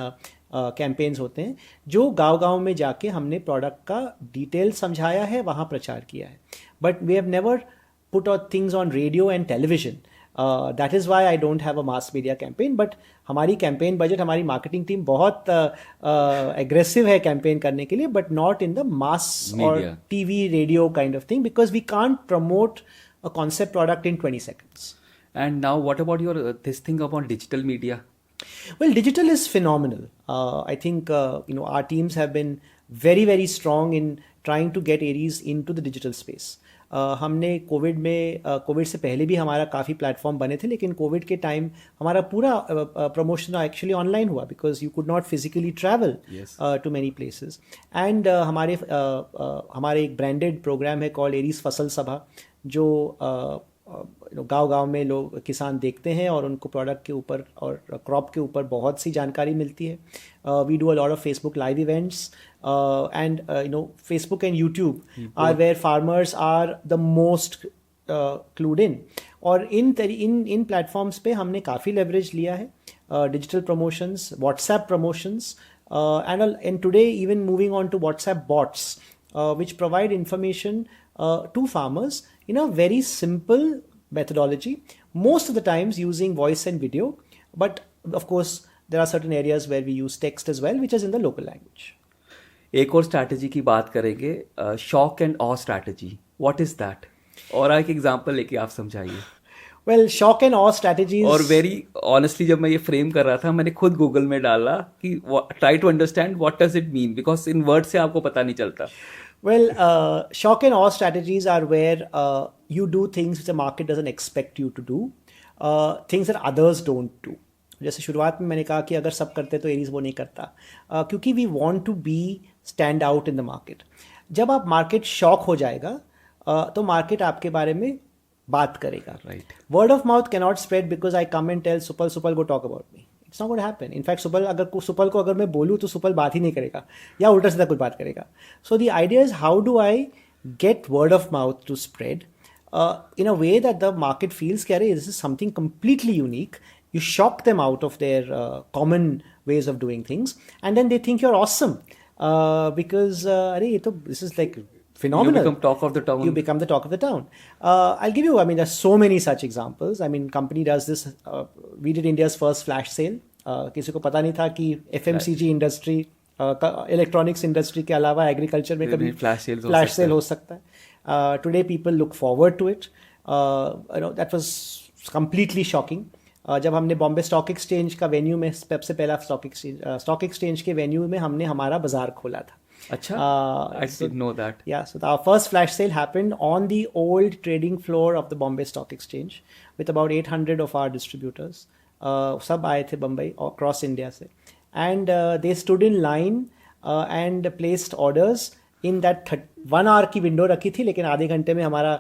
कैंपेन्स होते हैं, जो गांव-गांव में जाके हमने प्रोडक्ट का डिटेल समझाया है, वहाँ प्रचार किया है. But we have never put out things on radio and television. That is why I don't have a mass media campaign, but हमारी कैंपेन बजट, हमारी मार्केटिंग टीम बहुत एग्रेसिव है कैंपेन करने के लिए, but not in the mass और TV radio kind of thing, because we can't promote a concept product in 20 seconds. And now what about this thing about digital media? Well, digital is phenomenal. I think our teams have been very, very strong in trying to get Aries into the digital space. हमने Covid से पहले भी हमारा काफ़ी platform बने थे, लेकिन Covid के टाइम हमारा पूरा प्रमोशन एक्चुअली ऑनलाइन हुआ, because you could not physically travel to many places. And हमारे एक ब्रांडेड प्रोग्राम है कॉल्ड एरीज फसल सभा, जो गांव-गांव में लोग किसान देखते हैं और उनको प्रोडक्ट के ऊपर और क्रॉप के ऊपर बहुत सी जानकारी मिलती है. We do a lot of Facebook live events, and Facebook and YouTube are where farmers are the most clued in. और इन प्लेटफॉर्म्स पे हमने काफ़ी लेवरेज लिया है, digital promotions, WhatsApp promotions, and today even moving on to WhatsApp bots which provide information to farmers in a very simple methodology, most of the times using voice and video, but of course there are certain areas where we use text as well, which is in the local language. एक और strategy की बात करेंगे, shock and awe strategy. What is that? और एक example लेके आप समझाइए. Well, shock and awe strategies, और वेरी ऑनेस्टली जब मैं ये फ्रेम कर रहा था, मैंने खुद गूगल में डाला कि try to understand what does it mean, because इन वर्ड से आपको पता नहीं चलता. Well, shock and awe strategies are where you do things the market doesn't expect you to do, things that others don't do. जैसे शुरुआत में मैंने कहा कि अगर सब करते तो एरीज वो नहीं करता, क्योंकि we want to be stand out in the market. जब आप मार्केट शॉक हो जाएगा तो मार्केट आपके बारे में बात करेगा. Right. Word of mouth cannot spread because I come and tell Supal go talk about me. It's not going to happen. In fact, Supal को अगर मैं बोलूँ तो Supal बात ही नहीं करेगा या उल्टा सीधा कुछ बात करेगा. So the idea is, how do I get word of mouth to spread in a way that the market feels, "Kare, this is something completely unique." You shock them out of their common ways of doing things, and then they think you're awesome because this is like phenomenal. You become talk of the town. You become the talk of the town. I'll give you, there's so many such examples. Company does this. We did India's first flash sale. किसी को पता नहीं था कि FMCG industry, electronics industry के अलावा agriculture में कभी फ्लैश सेल हो सकता है. Today people look forward to it. That was completely shocking. जब हमने बॉम्बे स्टॉक एक्सचेंज का वेन्यू में, सबसे पहला स्टॉक एक्सचेंज के वेन्यू में हमने हमारा बाजार खोला था. Acha, I didn't know that. Yeah, so our first flash sale happened on the old trading floor of the Bombay Stock Exchange with about 800 of our distributors. सब आए थे बम्बई across India से, and they stood in line and placed orders in that 1 hour की window रखी थी, लेकिन आधे घंटे में हमारा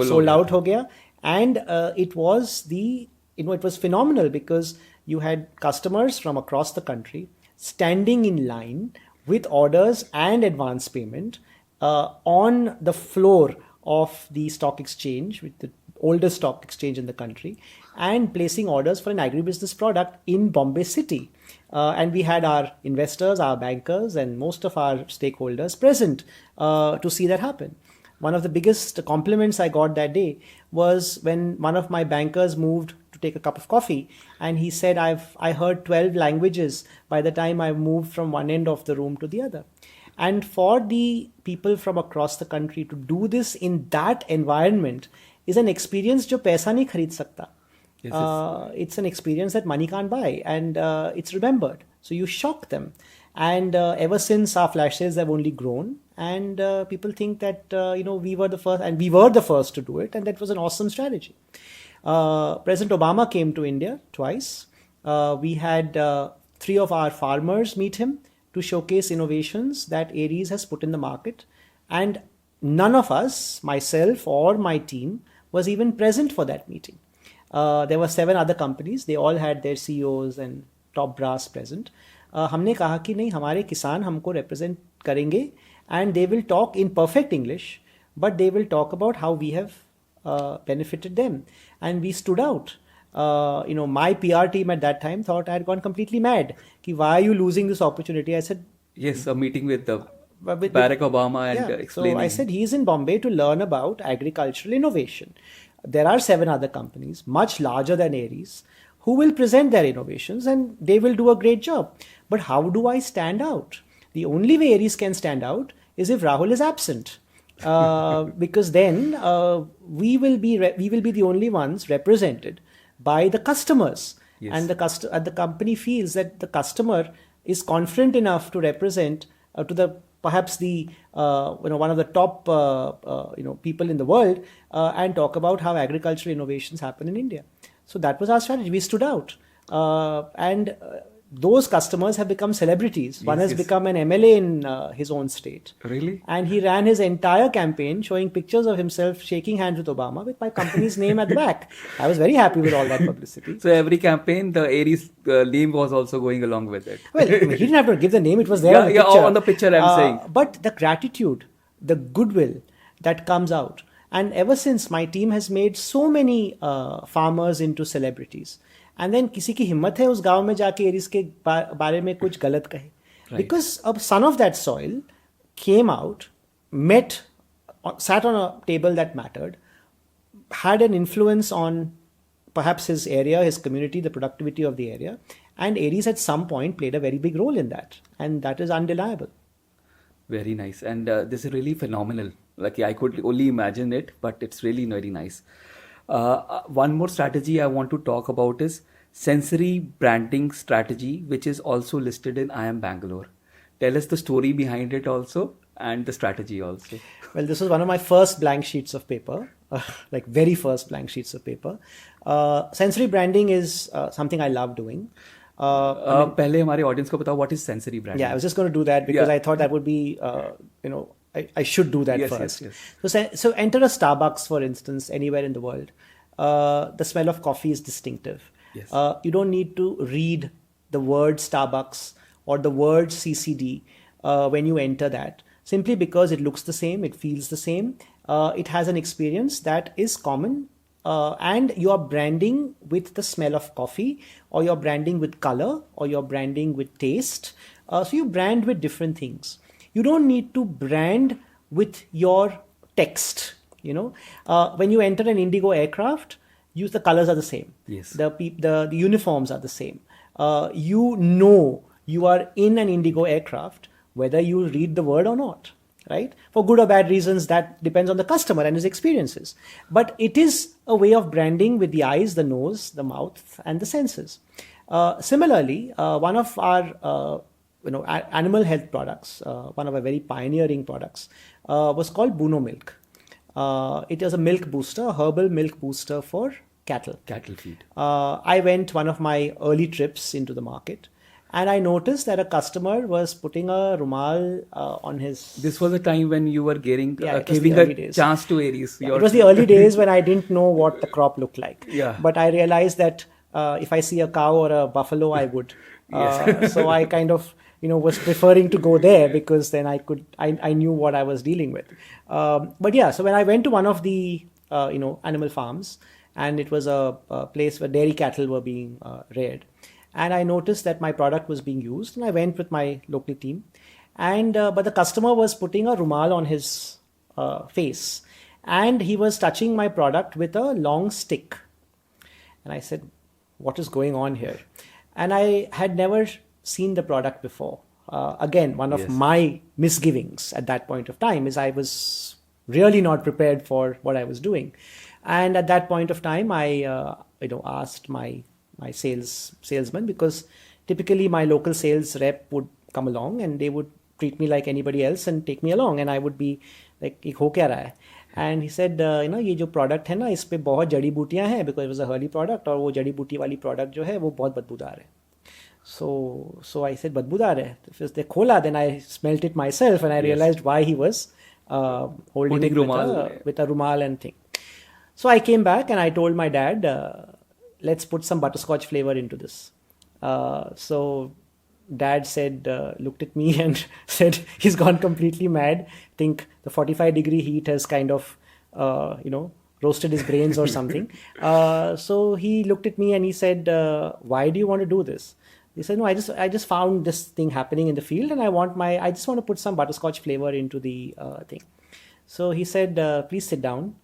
sold out हो गया. And it was phenomenal because you had customers from across the country standing in line with orders and advance payment on the floor of the stock exchange, with the oldest stock exchange in the country, and placing orders for an agribusiness product in Bombay city. And we had our investors, our bankers, and most of our stakeholders present to see that happen. One of the biggest compliments I got that day was when one of my bankers moved to take a cup of coffee, and he said, I heard 12 languages by the time I moved from one end of the room to the other. And for the people from across the country to do this in that environment is an experience जो पैसा नहीं खरीद सकता. It's an experience that money can't buy, and it's remembered. So you shock them. And ever since, our flash sales have only grown, and people think that we were the first, and we were the first to do it, and that was an awesome strategy. President Obama came to India twice. We had 3 of our farmers meet him to showcase innovations that Aries has put in the market, and none of us, myself or my team, was even present for that meeting. There were 7 other companies. They all had their CEOs and top brass present. हमने कहा कि नहीं, हमारे किसान हमको represent करेंगे, and they will talk in perfect English, but they will talk about how we have benefited them. And we stood out. My PR team at that time thought I had gone completely mad. Ki, why are you losing this opportunity? I said, yes, a meeting with Barack Obama and explaining. So I said, he's in Bombay to learn about agricultural innovation. There are 7 other companies, much larger than Aries, who will present their innovations, and they will do a great job. But how do I stand out? The only way Aries can stand out is if Rahul is absent. Because then we will be the only ones represented by the customers. Yes. And the company feels that the customer is confident enough to represent to the perhaps the one of the top people in the world and talk about how agricultural innovations happen in India. So that was our strategy. We stood out, and those customers have become celebrities. One has become an MLA in his own state. Really? And he ran his entire campaign showing pictures of himself shaking hands with Obama with my company's name at the back. I was very happy with all that publicity. So every campaign, the Aries name was also going along with it. Well, he didn't have to give the name. It was there on the picture. On the picture I'm saying. But the gratitude, the goodwill that comes out. And ever since, my team has made so many farmers into celebrities. And then किसी की हिम्मत है उस गांव में जाके Eris के बारे में कुछ गलत कहे. Because a son of that soil came out, sat on a table that mattered, had an influence on perhaps his area, his community, the productivity of the area, and Aries at some point played a very big role in that, and that is undeniable. Very nice, and this is really phenomenal. Like, I could only imagine it, but it's really very nice. One more strategy I want to talk about is sensory branding strategy, which is also listed in I Am Bangalore. Tell us the story behind it also and the strategy also. Well, this was one of my first blank sheets of paper, like very first blank sheets of paper. Sensory branding is something I love doing. पहले हमारे audience को बताओ what is sensory branding. Yeah, I was just going to do that because I thought that would be I should do that Yes, first. yes. So enter a Starbucks, for instance, anywhere in the world. The smell of coffee is distinctive. Yes. You don't need to read the word Starbucks or the word CCD when you enter that. Simply because it looks the same, it feels the same. It has an experience that is common. And you are branding with the smell of coffee, or you're branding with color, or you're branding with taste. So you brand with different things. You don't need to brand with your text. When you enter an Indigo aircraft, the colors are the same. Yes. The uniforms are the same. You are in an Indigo aircraft, whether you read the word or not, right? For good or bad reasons, that depends on the customer and his experiences. But it is a way of branding with the eyes, the nose, the mouth, and the senses. Similarly, one of our animal health products, one of our very pioneering products, was called Buno Milk. It is a milk booster, a herbal milk booster for cattle. Cattle feed. I went one of my early trips into the market, and I noticed that a customer was putting a rumal on his... This was a time when you were giving the early a days. chance to Aries. It was the early days when I didn't know what the crop looked like. Yeah. But I realized that if I see a cow or a buffalo, I would. Yes. So I kind of was preferring to go there, because then I knew what I was dealing with. But yeah, so when I went to one of the animal farms, and it was a place where dairy cattle were being reared, and I noticed that my product was being used, and I went with my local team, and but the customer was putting a rumal on his face, and he was touching my product with a long stick, and I said, "What is going on here?" And I had never seen the product before. Again, one of Yes. my misgivings at that point of time is I was really not prepared for what I was doing. And at that point of time, I asked my salesman, because typically my local sales rep would come along and they would treat me like anybody else and take me along, and I would be like, "Ek ho kya raha hai?" And he said, ये जो product है ना, इस पे बहुत जड़ी बूटियां हैं, because it was a early product, और वो जड़ी बूटी वाली product जो है वो बहुत बदबूदार है. So I said, बदबूदार है. If they खोला, then I smelt it myself, and I realized why he was holding it with a rumal and thing. So I came back and I told my dad, let's put some butterscotch flavor into this. So dad said, looked at me and said, he's gone completely mad. I think the 45-degree heat has kind of, roasted his brains or something. So he looked at me and he said, why do you want to do this? He said, no, I just found this thing happening in the field, and I just want to put some butterscotch flavor into the thing. So he said, please sit down.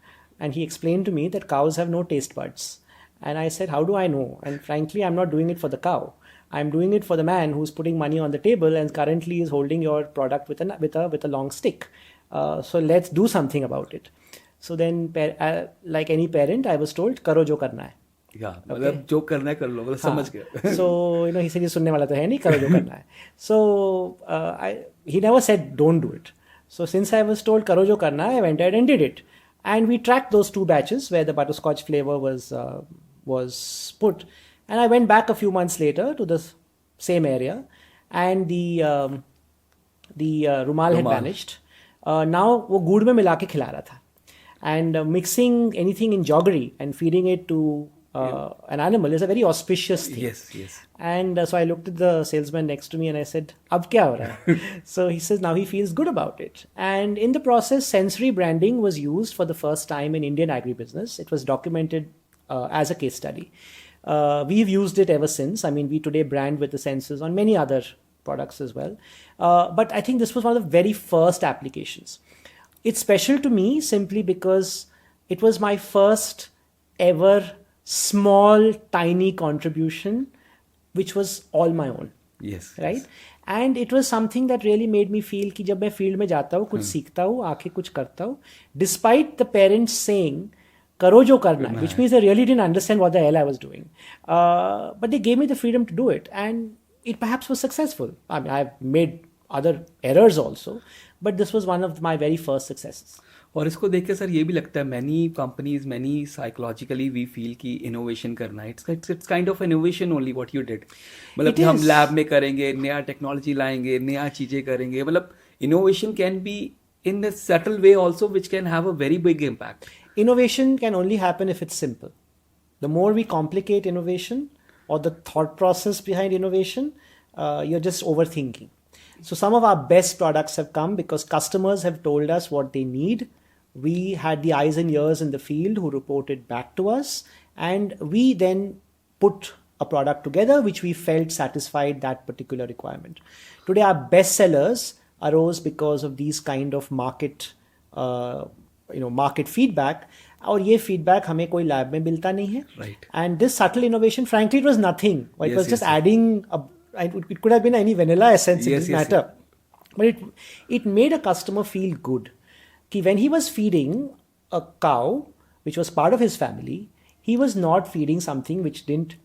And he explained to me that cows have no taste buds. And I said, how do I know? And frankly, I'm not doing it for the cow. I'm doing it for the man who's putting money on the table and currently is holding your product with a long stick. So let's do something about it. So then, like any parent, I was told, करो जो करना है. Yeah, मतलब जो करना है कर लो, मतलब समझ गया. So he said, ये सुनने वाला तो है नहीं, करो जो करना है. So he never said don't do it. So since I was told करो जो करना है, I went ahead and did it. And we tracked those 2 batches where the butterscotch flavor was put. And I went back a few months later to the same area, and the rumal had vanished. Now वो गुड़ में मिला के खिला रहा था. And mixing anything in jaggery and feeding it to an animal is a very auspicious thing. Yes. And so I looked at the salesman next to me and I said, "Ab kya ho raha hai?" So he says now he feels good about it. And in the process, sensory branding was used for the first time in Indian agribusiness. It was documented as a case study. We've used it ever since. I mean, we today brand with the senses on many other products as well. But I think this was one of the very first applications. It's special to me simply because it was my first ever small, tiny contribution, which was all my own. Yes. Right? Yes. And it was something that really made me feel कि जब मैं field में जाता हूँ, कुछ सीखता हूँ, आके कुछ करता हूँ, despite the parents saying, करो जो करना है, which means they really didn't understand what the hell I was doing. But they gave me the freedom to do it, and it perhaps was successful. I mean, I've made other errors also, but this was one of my very first successes. और इसको देख के sir ये भी लगता है many companies, many psychologically we feel कि innovation करना है. It's kind of innovation only what you did. मतलब कि हम lab में करेंगे, नया technology लाएंगे, नया चीजें करेंगे. मतलब innovation can be in a subtle way also, which can have a very big impact. Innovation can only happen if it's simple. The more we complicate innovation or the thought process behind innovation, you're just overthinking. So some of our best products have come because customers have told us what they need. We had the eyes and ears in the field who reported back to us, and we then put a product together which we felt satisfied that particular requirement. Today our best sellers arose because of these kind of market market feedback. और ये feedback हमें कोई lab में मिलता नहीं है. Right. And this subtle innovation, frankly, it was nothing. It Yes, was just yes. adding it could have been any vanilla essence. It Yes, didn't yes, matter. But it made a customer feel good. Ki when he was feeding a cow, which was part of his family, he was not feeding something which didn't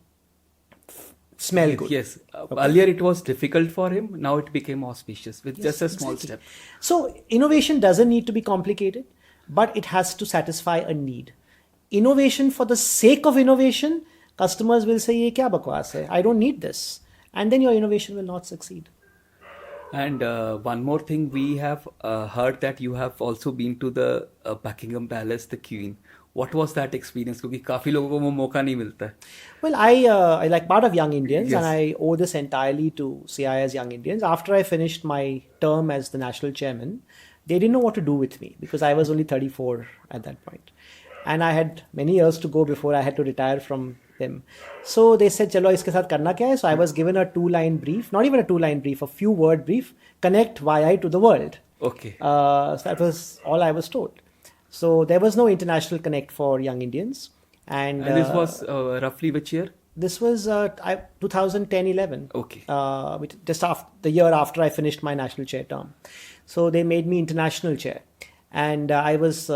smell good. Yes. Earlier it was difficult for him. Now it became auspicious with just a small Exactly. step. So innovation doesn't need to be complicated, but it has to satisfy a need. Innovation for the sake of innovation, customers will say, "Ye kya bakwas hai? I don't need this," and then your innovation will not succeed. And one more thing, we have heard that you have also been to the Buckingham Palace, the Queen. What was that experience? क्योंकि काफी लोगों को वो मौका नहीं मिलता है. Well, I like part of Young Indians, Yes. and I owe this entirely to CIS Young Indians. After I finished my term as the national chairman, they didn't know what to do with me because I was only 34 at that point. And I had many years to go before I had to retire from them. So they said, "Chalo, iske saath karna kya hai?" So I was given a 2-line brief, not even a 2-line brief, a few word brief, connect YI to the world. Okay. So that was all I was told. So there was no international connect for Young Indians. And this was roughly which year? This was 2010-11. Okay. Just after the year after I finished my national chair term. So they made me international chair. And I was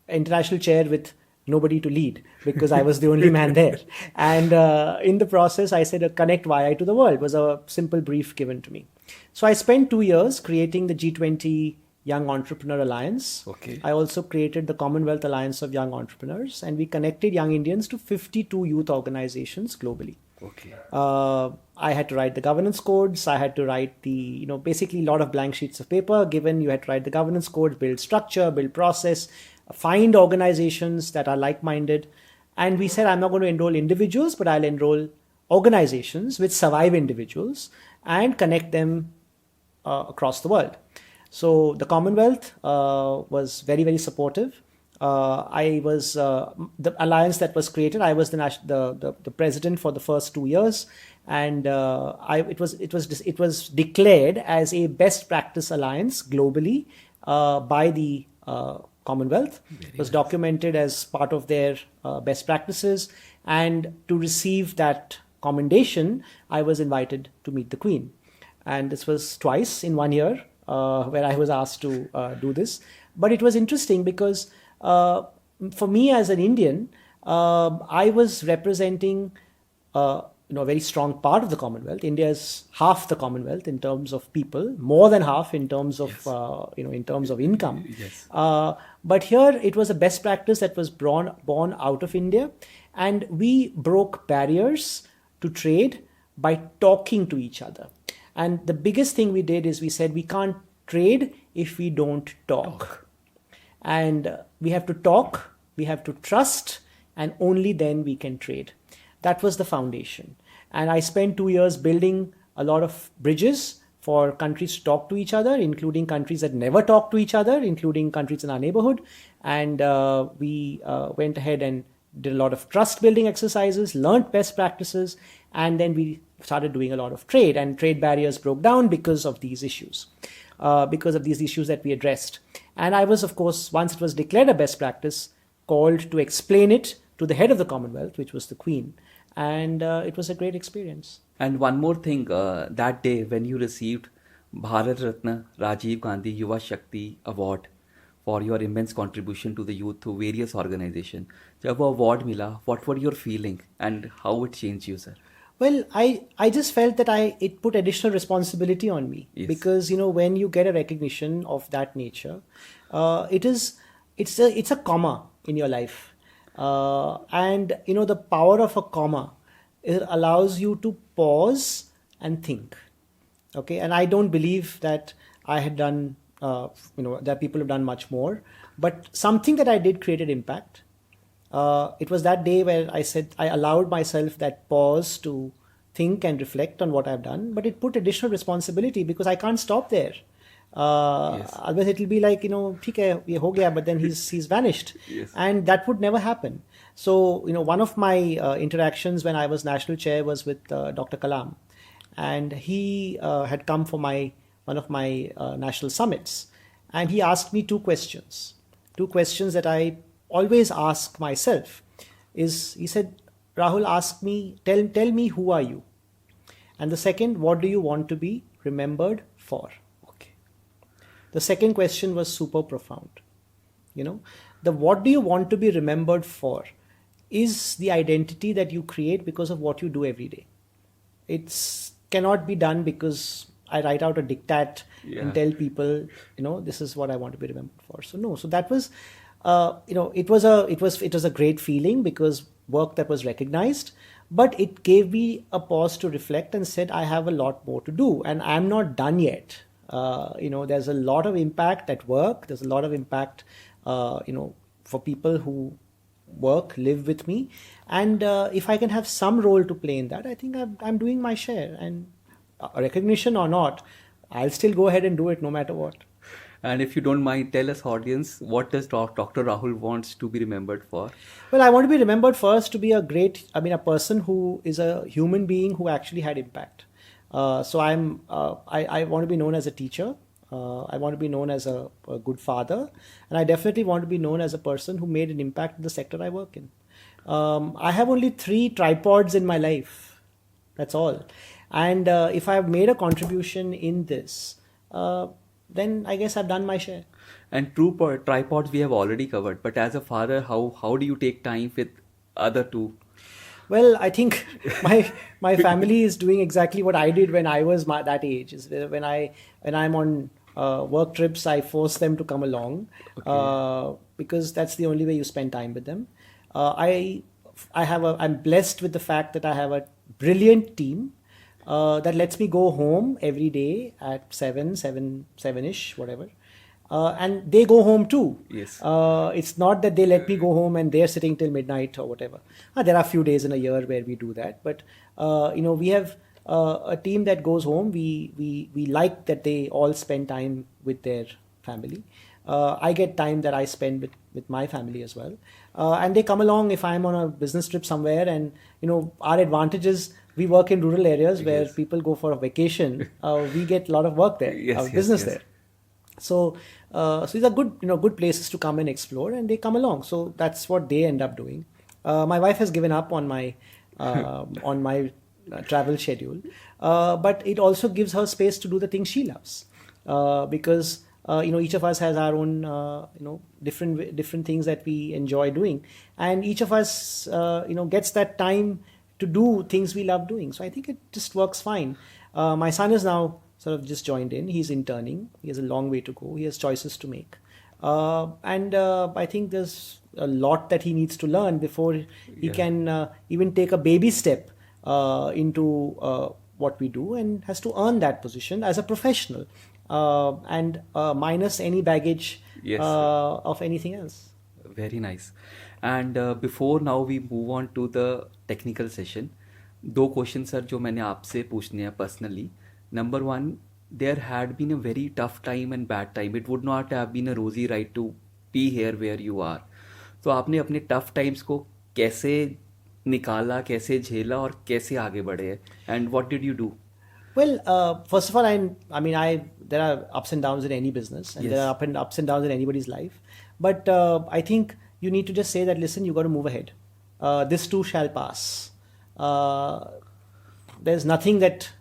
international chair with nobody to lead because I was the only man there. And in the process, I said, "Connect YI to the world" was a simple brief given to me. So I spent 2 years creating the G20 Young Entrepreneur Alliance. Okay. I also created the Commonwealth Alliance of Young Entrepreneurs, and we connected young Indians to 52 youth organizations globally. Okay. I had to write the governance codes. I had to write basically a lot of blank sheets of paper given. You had to write the governance codes, build structure, build process, find organizations that are like-minded. And we said, I'm not going to enroll individuals, but I'll enroll organizations which survive individuals and connect them across the world. So the Commonwealth was very, very supportive. I was the alliance that was created. I was the president for the first 2 years, and it was declared as a best practice alliance globally by the Commonwealth. It was documented as part of their best practices, and to receive that commendation, I was invited to meet the Queen, and this was twice in 1 year. Where I was asked to do this. But it was interesting because for me as an Indian, I was representing a very strong part of the Commonwealth. India is half the Commonwealth in terms of people, more than half in terms of in terms of income. Yes. But here it was a best practice that was born out of India, and we broke barriers to trade by talking to each other. And the biggest thing we did is we said we can't trade if we don't talk. And we have to talk, we have to trust, and only then we can trade. That was the foundation. And I spent 2 years building a lot of bridges for countries to talk to each other, including countries that never talk to each other, including countries in our neighborhood. And we went ahead and did a lot of trust building exercises, learned best practices, and then we started doing a lot of trade, and trade barriers broke down because of these issues, that we addressed. And I was, of course, once it was declared a best practice, called to explain it to the head of the Commonwealth, which was the Queen. And it was a great experience. And one more thing, that day when you received Bharat Ratna Rajiv Gandhi Yuva Shakti Award for your immense contribution to the youth through various organizations, जब वो award मिला, what were your feeling and how it changed you, sir? Well, I just felt that it put additional responsibility on me. Yes. Because when you get a recognition of that nature, it's a comma in your life, and the power of a comma, it allows you to pause and think. Okay, and I don't believe that I had done There are people who've done much more. But something that I did created impact. It was that day where I said I allowed myself that pause to think and reflect on what I've done, but it put additional responsibility because I can't stop there. Otherwise it'll be like, theek hai, ye ho gaya, but then he's vanished. Yes. And that would never happen. So, one of my interactions when I was national chair was with Dr. Kalam. And he had come for one of my national summits. And he asked me two questions that I always ask myself. He said, Rahul, ask me, tell me, who are you? And the second, what do you want to be remembered for? Okay. The second question was super profound. The what do you want to be remembered for is the identity that you create because of what you do every day. It cannot be done because I write out a diktat and tell people, this is what I want to be remembered for. So no, so that was, it was a great feeling because work that was recognized, but it gave me a pause to reflect and said, I have a lot more to do and I'm not done yet. There's a lot of impact at work. There's a lot of impact, for people who live with me. And if I can have some role to play in that, I think I'm doing my share. And recognition or not, I'll still go ahead and do it no matter what. And if you don't mind, tell us, audience, what does Dr. Rahul wants to be remembered for? Well, I want to be remembered first to be a person who is a human being who actually had impact. So I want to be known as a teacher. I want to be known as a good father. And I definitely want to be known as a person who made an impact in the sector I work in. I have only 3 tripods in my life. That's all. And if I've made a contribution in this, then I guess I've done my share. And tripods we have already covered. But as a father, how do you take time with other 2? Well, I think my family is doing exactly what I did when I was that age. Is when I'm on work trips, I force them to come along, because that's the only way you spend time with them. I'm blessed with the fact that I have a brilliant team that lets me go home every day at 7-ish, whatever. And they go home too. Yes. It's not that they let me go home and they're sitting till midnight or whatever. There are a few days in a year where we do that. But, we have a team that goes home. We like that they all spend time with their family. I get time that I spend with my family as well. And they come along if I'm on a business trip somewhere. And, our advantage is we work in rural areas where people go for a vacation. We get a lot of work there, business there. So these are good places to come and explore, and they come along. So that's what they end up doing. My wife has given up on my travel schedule, but it also gives her space to do the things she loves, because each of us has our own different things that we enjoy doing, and each of us gets that time to do things we love doing. So I think it just works fine. My son is now sort of just joined in. He's interning. He has a long way to go. He has choices to make. And I think there's a lot that he needs to learn before he can even take a baby step into what we do, and has to earn that position as a professional, and minus any baggage of anything else. Very nice. And before now we move on to the technical session, 2 questions sir जो मैंने आपसे पूछने हैं personally. Number 1, there had been a very tough time and bad time. It would not have been a rosy ride to be here where you are. तो आपने अपने tough times को कैसे निकाला, कैसे झेला और कैसे आगे बढ़े? And what did you do? Well, first of all, there are ups and downs in any business, and there are ups and downs in anybody's life. But I think you need to just say that, listen, you got to move ahead. This too shall pass. There's nothing that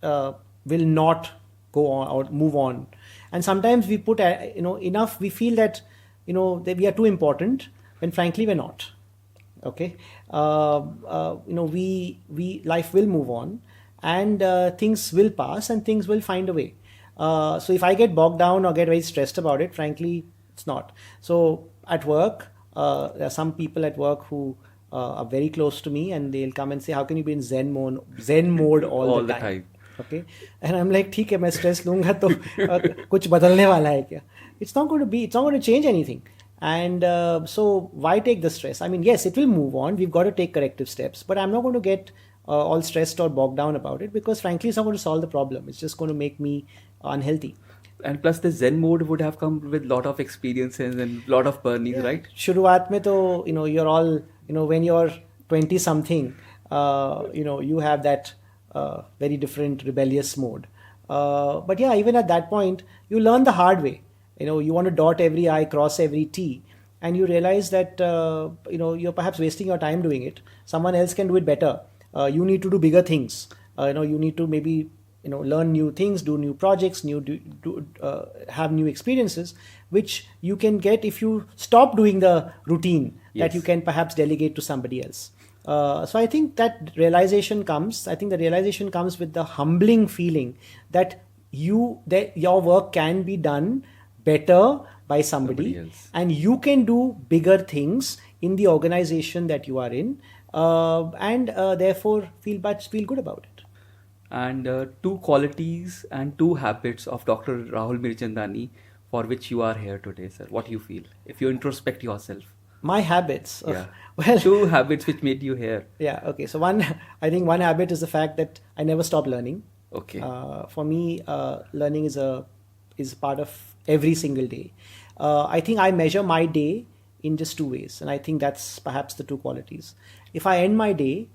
will not go on or move on. And sometimes we put enough. We feel that that we are too important, when frankly we're not. Okay, we life will move on, and things will pass, and things will find a way. So if I get bogged down or get very stressed about it, frankly, it's not. So at work, there are some people at work who are very close to me, and they'll come and say, "How can you be in Zen mode all the time?" Okay, and I'm like, ठीक है मैं stress लूँगा तो कुछ बदलने वाला है क्या? It's not going to change anything. And so why take the stress? I mean, yes, it will move on. We've got to take corrective steps, but I'm not going to get all stressed or bogged down about it, because frankly, it's not going to solve the problem. It's just going to make me unhealthy. And plus the Zen mode would have come with lot of experiences and lot of burnings, right? शुरुआत में तो you're all when you're 20 something, you have that very different rebellious mode. But yeah, even at that point, you learn the hard way. You want to dot every I, cross every T, and you realize that you're perhaps wasting your time doing it. Someone else can do it better. You need to do bigger things. You need to maybe learn new things, do new projects, have new experiences, which you can get if you stop doing the routine that you can perhaps delegate to somebody else. So I think that realization comes. I think the realization comes with the humbling feeling that your work can be done better by somebody else, and you can do bigger things in the organization that you are in, and therefore feel good about it. And two qualities and two habits of Dr. Rahul Mirchandani for which you are here today, sir. What do you feel if you introspect yourself? My habits. Yeah. Well, two habits which made you here. Yeah. Okay. So I think one habit is the fact that I never stop learning. Okay. For me, learning is part of every single day. I think I measure my day in just two ways, and I think that's perhaps the two qualities. If I end my day,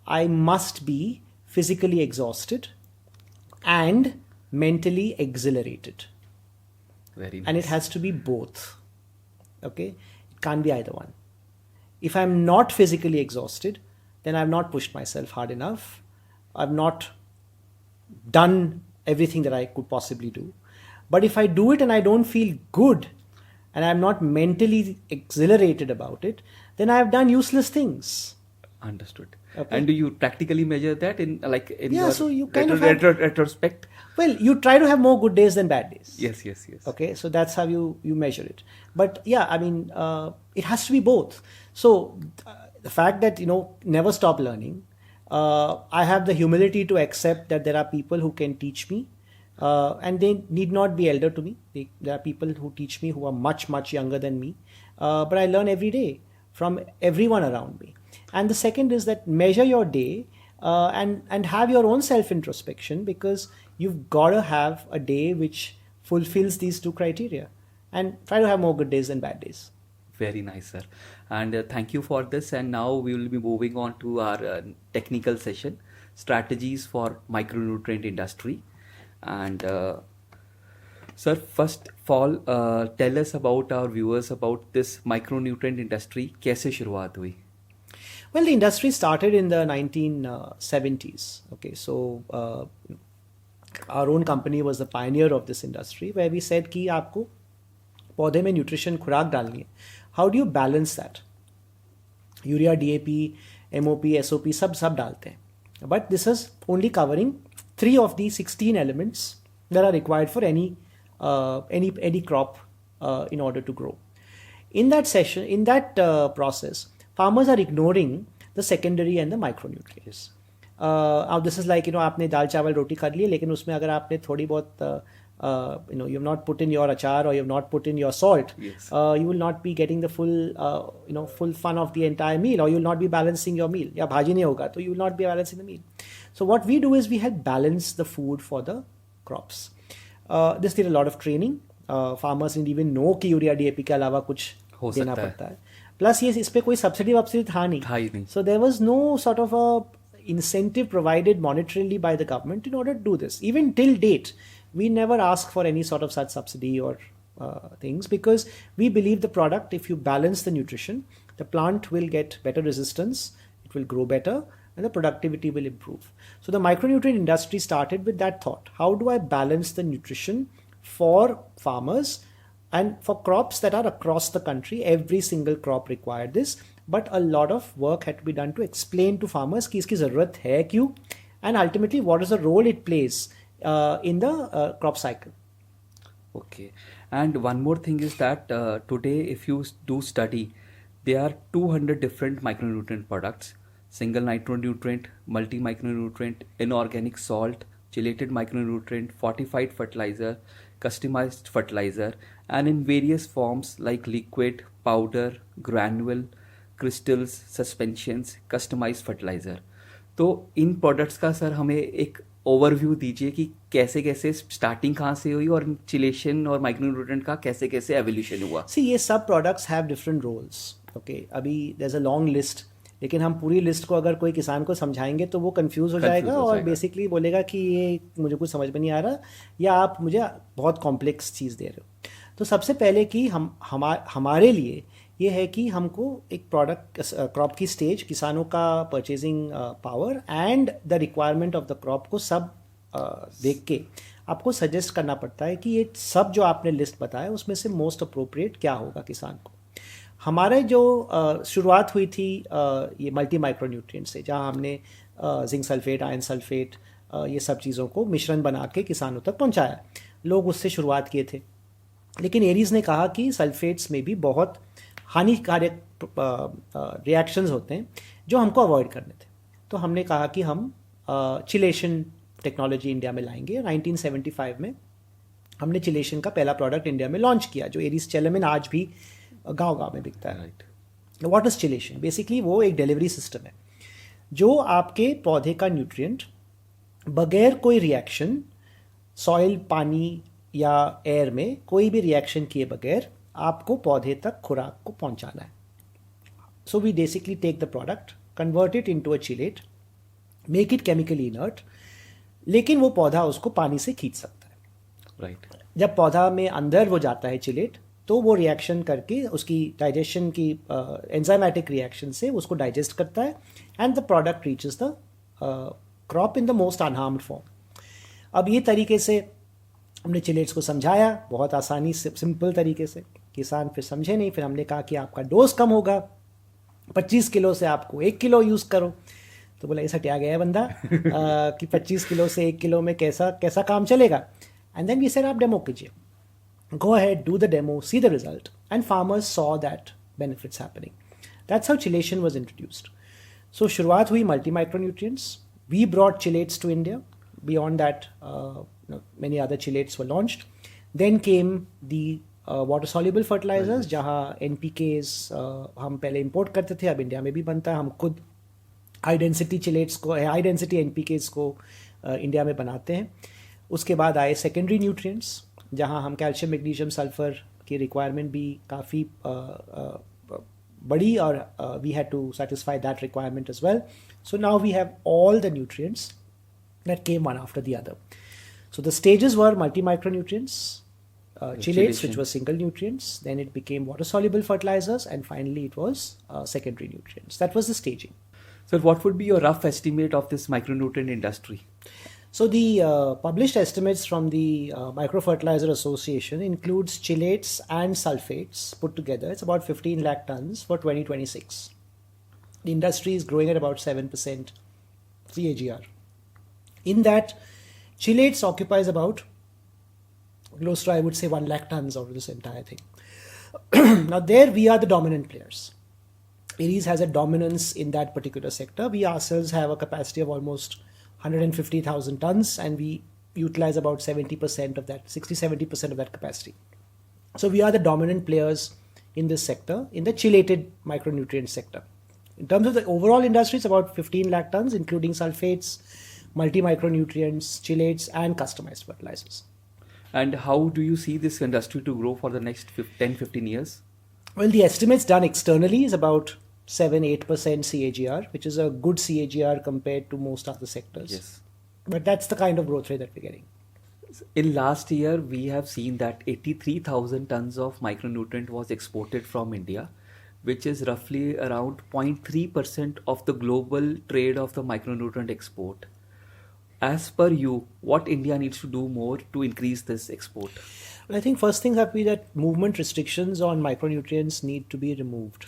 I must be physically exhausted and mentally exhilarated. Very nice. And it has to be both. Okay? It can't be either one. If I'm not physically exhausted, then I've not pushed myself hard enough. I've not done everything that I could possibly do. But if I do it and I don't feel good and I'm not mentally exhilarated about it, then I have done useless things. Understood. Okay. And do you practically measure that in your so you kind of retrospect? Well, you try to have more good days than bad days. Yes. Okay, so that's how you measure it. But yeah, I mean, it has to be both. So the fact that never stop learning, I have the humility to accept that there are people who can teach me, and they need not be elder to me. There are people who teach me who are much younger than me, but I learn every day from everyone around me. And the second is that measure your day and have your own self-introspection, because you've got to have a day which fulfills these two criteria, and try to have more good days than bad days. Very nice, sir. And thank you for this. And now we will be moving on to our technical session, strategies for micronutrient industry. And sir, first of all, tell us about our viewers about this micronutrient industry. कैसे शुरुआत हुई? Well, the industry started in the 1970s. Okay, so our own company was the pioneer of this industry, where we said कि आपको पौधे में nutrition खुराक डालनी है. How do you balance that? Urea, DAP, MOP, SOP सब डालते हैं. But this is only covering 3 of the 16 elements that are required for any crop in order to grow. In that process, farmers are ignoring the secondary and the micronutrients. Now this is like आपने दाल चावल रोटी खा ली है, लेकिन उसमें अगर आपने थोड़ी बहुत you have not put in your achar or you have not put in your salt, yes. You will not be getting the full fun of the entire meal, or you will not be balancing your meal. या भाजी नहीं होगा, तो you will not be balancing the meal. So what we do is we help balance the food for the crops. This did a lot of training. Farmers didn't even know कि urea DAP के अलावा कुछ देना पड़ता है. Plus इस पे कोई सब्सिडी था नहीं. So there was no sort of a incentive provided monetarily by the government in order to do this. Even till date, we never ask for any sort of such subsidy or things, because we believe the product, if you balance the nutrition, the plant will get better resistance, it will grow better, and the productivity will improve. So the micronutrient industry started with that thought. How do I balance the nutrition for farmers and for crops that are across the country? Every single crop required this, but a lot of work had to be done to explain to farmers कि इसकी ज़रूरत है क्यों, and ultimately what is the role it plays in the crop cycle. Okay. And one more thing is that today, if you do study, there are 200 different micronutrient products: single micronutrient, multi micronutrient, inorganic salt, chelated micronutrient, fortified fertilizer, customized fertilizer, and in various forms like liquid, powder, granule, crystals, suspensions, customized fertilizer. तो इन products का sir हमें एक overview दीजिए कि कैसे कैसे starting कहाँ से हुई और चिलेशन और माइक्रोन्यूट्रिएंट का कैसे कैसे एवोल्यूशन हुआ. सी ये सब products have different roles. Okay, अभी there is a long list, लेकिन हम पूरी लिस्ट को अगर कोई किसान को समझाएंगे तो वो कंफ्यूज हो जाएगा और बेसिकली बोलेगा कि ये मुझे कुछ समझ में नहीं आ रहा या आप मुझे बहुत कॉम्प्लेक्स चीज़ दे रहे हो. तो सबसे पहले कि हमारे लिए ये है कि हमको एक प्रोडक्ट क्रॉप की स्टेज, किसानों का purchasing power and the requirement of the crop को सब देख के आपको सजेस्ट करना पड़ता है कि ये सब जो आपने लिस्ट बताया उसमें से मोस्ट अप्रोप्रिएट क्या होगा किसान को. हमारे जो शुरुआत हुई थी ये मल्टी माइक्रोन्यूट्रिएंट से, जहाँ हमने जिंक सल्फेट, आयरन सल्फेट, ये सब चीज़ों को मिश्रण बना के किसानों तक पहुँचाया. लोग उससे शुरुआत किए थे, लेकिन एरीज ने कहा कि सल्फेट्स में भी बहुत हानिकारक रिएक्शंस होते हैं जो हमको अवॉइड करने थे. तो हमने कहा कि हम चिलेशन टेक्नोलॉजी इंडिया में लाएंगे. 1975 में हमने चिलेशन का पहला प्रोडक्ट इंडिया में लॉन्च किया, जो एरीज चेलेमिन आज भी गांव-गांव में बिकता है. Right. What is chelation? Basically वो एक डिलीवरी सिस्टम है जो आपके पौधे का न्यूट्रिएंट बगैर कोई रिएक्शन, सॉइल, पानी या एयर में कोई भी रिएक्शन किए बगैर आपको पौधे तक खुराक को पहुंचाना है. So we basically take the product, convert it into a chelate, make it chemically inert, लेकिन वो पौधा उसको पानी से खींच सकता है. राइट. जब पौधा में अंदर वो जाता है चिलेट, तो वो रिएक्शन करके उसकी डाइजेशन की एंजाइमेटिक रिएक्शन से उसको डाइजेस्ट करता है and the product reaches the crop in the most unharmed form. अब ये तरीके से हमने चिलेट्स को समझाया बहुत आसानी से, सिंपल तरीके से. किसान फिर समझे नहीं. फिर हमने कहा कि आपका डोज कम होगा, 25 किलो से आपको 1 किलो यूज़ करो. तो बोला ये सटिया गया है बंदा कि 25 किलो से 1 किलो में कैसा काम चलेगा. एंड देन वी सेड आप डेमो कीजिए. Go ahead, do the demo, see the result. And farmers saw that benefits happening. That's how chelation was introduced. So शुरुआत हुई multi micronutrients. We brought chelates to India. Beyond that, many other chelates were launched. Then came the water soluble fertilizers, जहाँ NPKs हम पहले import करते थे, अब India में भी बनता है. हम खुद high density chelates को, high density NPKs को इंडिया में बनाते हैं. उसके बाद आए secondary nutrients, जहाँ हम कैल्शियम, मैग्नीशियम, सल्फर की रिक्वायरमेंट भी काफ़ी बड़ी और we had to satisfy that requirement as well. So now we have all the nutrients that came one after the other. So the stages were multi micronutrients, chelates, which was single nutrients, then it became water soluble fertilizers, and finally it was secondary nutrients. That was the staging. So what would be your rough estimate of this micronutrient industry? So the published estimates from the Microfertilizer Association includes chelates and sulfates put together. It's about 15 lakh tons for 2026. The industry is growing at about 7% CAGR. In that, chelates occupies about close to, I would say, 1 lakh tons out of this entire thing. Now there we are the dominant players. Aries has a dominance in that particular sector. We ourselves have a capacity of almost 150,000 tons, and we utilize about 70% of that, 60-70% of that capacity. So we are the dominant players in this sector, in the chelated micronutrient sector. In terms of the overall industry, it's about 15 lakh tons, including sulfates, multi-micronutrients, chelates, and customized fertilizers. And how do you see this industry to grow for the next 10-15 years? Well, the estimates done externally is about 7-8% CAGR, which is a good CAGR compared to most other sectors. Yes. But that's the kind of growth rate that we're getting. In last year, we have seen that 83,000 tons of micronutrient was exported from India, which is roughly around 0.3% of the global trade of the micronutrient export. As per you, what India needs to do more to increase this export? Well, I think first thing have to be that movement restrictions on micronutrients need to be removed.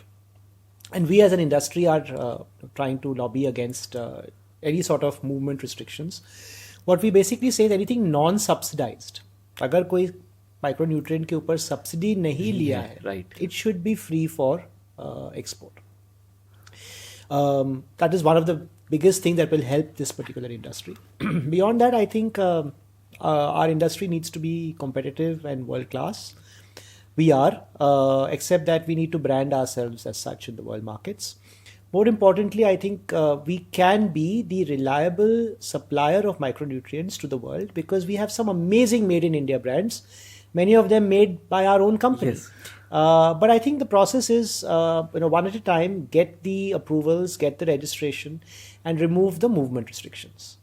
And we as an industry are trying to lobby against any sort of movement restrictions. What we basically say is anything non-subsidized. अगर कोई micronutrient के ऊपर subsidy नहीं लिया है, right, it should be free for export. That is one of the biggest thing that will help this particular industry. Beyond that, I think our industry needs to be competitive and world class. We are, except that we need to brand ourselves as such in the world markets. More importantly, I think we can be the reliable supplier of micronutrients to the world because we have some amazing made in India brands, many of them made by our own company. Yes. But I think the process is, one at a time, get the approvals, get the registration, and remove the movement restrictions.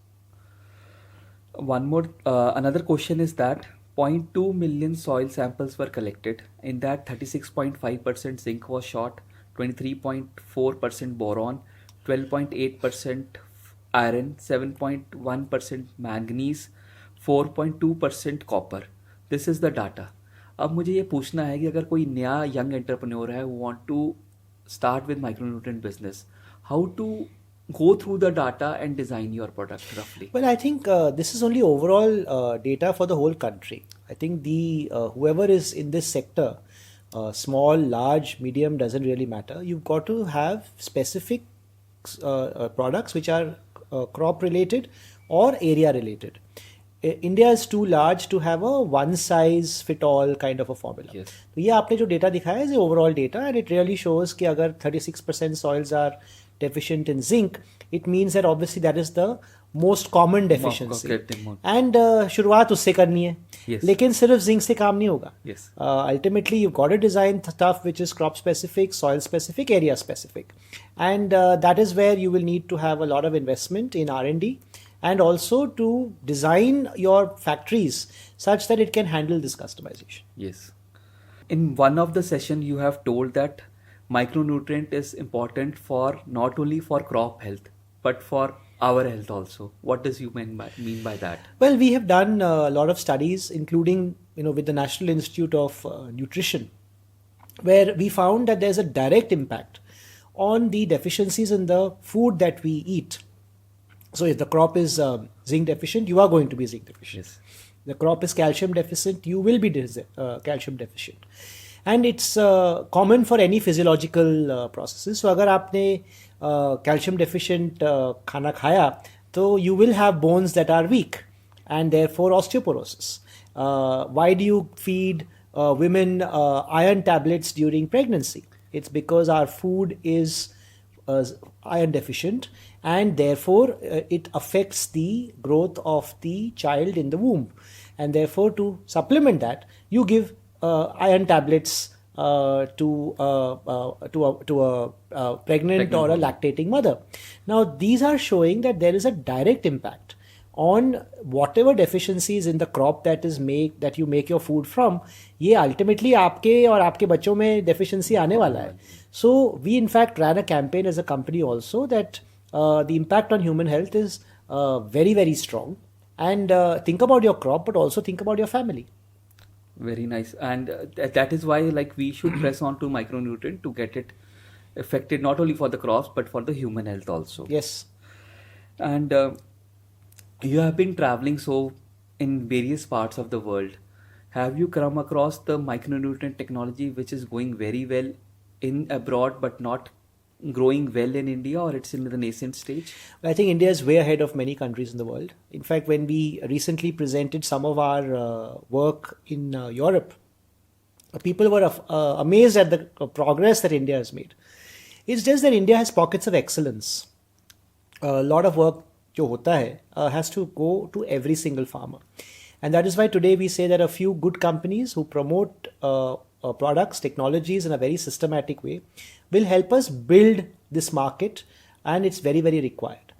One more, another question is that 0.2 million soil samples were collected. In that, 36.5% zinc was shot, 23.4% boron, 12.8% iron, 7.1% manganese, 4.2% copper. This is the data. अब मुझे ये पूछना है कि अगर कोई नया young entrepreneur है who want to start with micronutrient business, how to go through the data and design your product roughly? Well, I think this is only overall data for the whole country. I think the whoever is in this sector, small, large, medium, doesn't really matter. You've got to have specific products which are crop related or area related. India is too large to have a one size fit all kind of a formula. Yes. तो ये आपने जो data दिखाया है is the overall data, and it really shows कि अगर 36% soils are deficient in zinc, it means that obviously that is the most common deficiency. And शुरुआत उससे करनी है. Yes. लेकिन सिर्फ zinc से काम नहीं होगा. Yes. Ultimately you've got to design stuff which is crop specific, soil specific, area specific, and that is where you will need to have a lot of investment in R&D and also to design your factories such that it can handle this customization. Yes. In one of the session you have told that micronutrient is important for not only for crop health but for our health also. What does you mean by that? Well, we have done a lot of studies, including with the National Institute of Nutrition, where we found that there's a direct impact on the deficiencies in the food that we eat. So if the crop is zinc deficient, you are going to be zinc deficient. Yes. The crop is calcium deficient, you will be calcium deficient. And it's common for any physiological processes. So अगर आपने calcium deficient खाना खाया, तो you will have bones that are weak and therefore osteoporosis. Why do you feed women iron tablets during pregnancy? It's because our food is iron deficient, and therefore it affects the growth of the child in the womb, and therefore to supplement that you give iron tablets to a pregnant or a lactating mother. Now these are showing that there is a direct impact on whatever deficiencies in the crop that you make your food from. ये ultimately आपके और आपके बच्चों में deficiency आने वाला है. So we in fact ran a campaign as a company also that the impact on human health is very, very strong. And think about your crop, but also think about your family. Very nice. And that is why we should press on to micronutrient to get it affected not only for the crops but for the human health also. Yes. And you have been traveling so in various parts of the world. Have you come across the micronutrient technology which is going very well in abroad but not growing well in India, or it's in the nascent stage? I think India is way ahead of many countries in the world. In fact, when we recently presented some of our work in Europe, people were amazed at the progress that India has made. It's just that India has pockets of excellence. A lot of work जो होता है has to go to every single farmer. And that is why today we say that a few good companies who promote products, technologies in a very systematic way will help us build this market, and it's very, very required.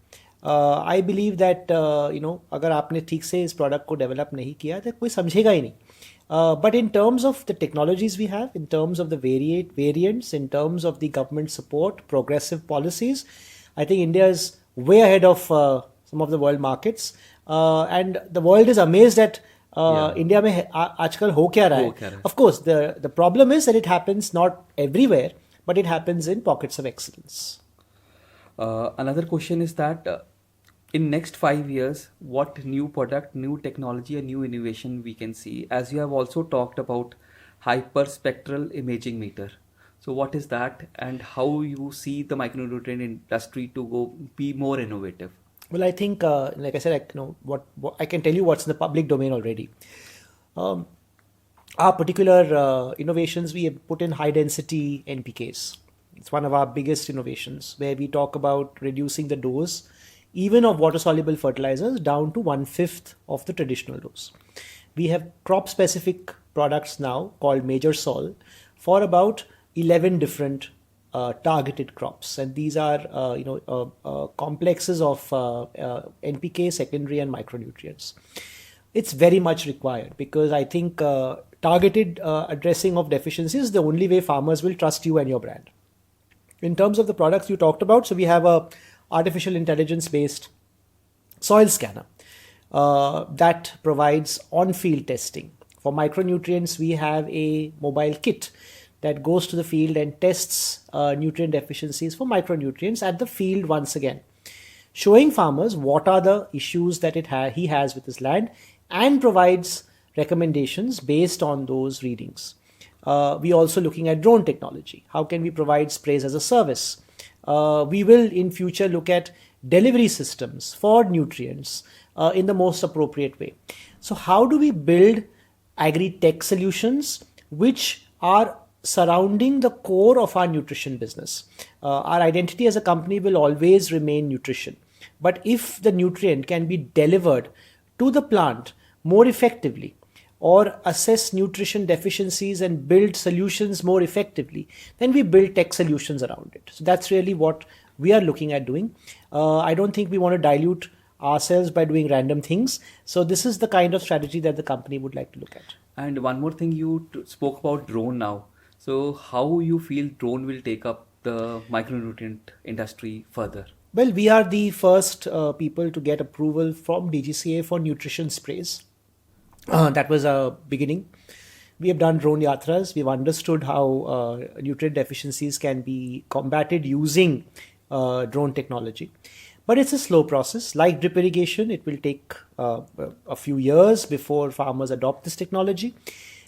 I believe that अगर आपने ठीक से इस product को develop नहीं किया तो कोई समझेगा ही नहीं. But in terms of the technologies we have, in terms of the variants, in terms of the government support, progressive policies, I think India is way ahead of some of the world markets. And the world is amazed at India में आजकल हो क्या रहा है. Of course, the problem is that it happens not everywhere, but it happens in pockets of excellence. Another question is that in next 5 years, what new product, new technology and new innovation we can see? As you have also talked about hyperspectral imaging meter. So what is that, and how you see the micronutrient industry to go be more innovative? Well, I think, like I said, what I can tell you what's in the public domain already. Um, our particular innovations, we have put in high density NPKs. It's one of our biggest innovations, where we talk about reducing the dose, even of water soluble fertilizers, down to 1/5 of the traditional dose. We have crop specific products now called Major Sol for about 11 different targeted crops, and these are complexes of NPK, secondary and micronutrients. It's very much required, because I think targeted addressing of deficiencies is the only way farmers will trust you and your brand. In terms of the products you talked about, so we have a artificial intelligence based soil scanner that provides on-field testing. For micronutrients, we have a mobile kit that goes to the field and tests nutrient deficiencies for micronutrients at the field once again, showing farmers what are the issues that he has with his land, and provides recommendations based on those readings. We also looking at drone technology. How can we provide sprays as a service? We will in future look at delivery systems for nutrients in the most appropriate way. So how do we build agri-tech solutions which are surrounding the core of our nutrition business? Our identity as a company will always remain nutrition. But if the nutrient can be delivered to the plant more effectively, or assess nutrition deficiencies and build solutions more effectively, then we build tech solutions around it. So that's really what we are looking at doing. I don't think we want to dilute ourselves by doing random things. So this is the kind of strategy that the company would like to look at. And one more thing, you spoke about drone now. So how you feel drone will take up the micronutrient industry further? Well, we are the first people to get approval from DGCA for nutrition sprays. That was a beginning. We have done drone yatras. We've understood how nutrient deficiencies can be combated using drone technology. But it's a slow process. Like drip irrigation, it will take a few years before farmers adopt this technology.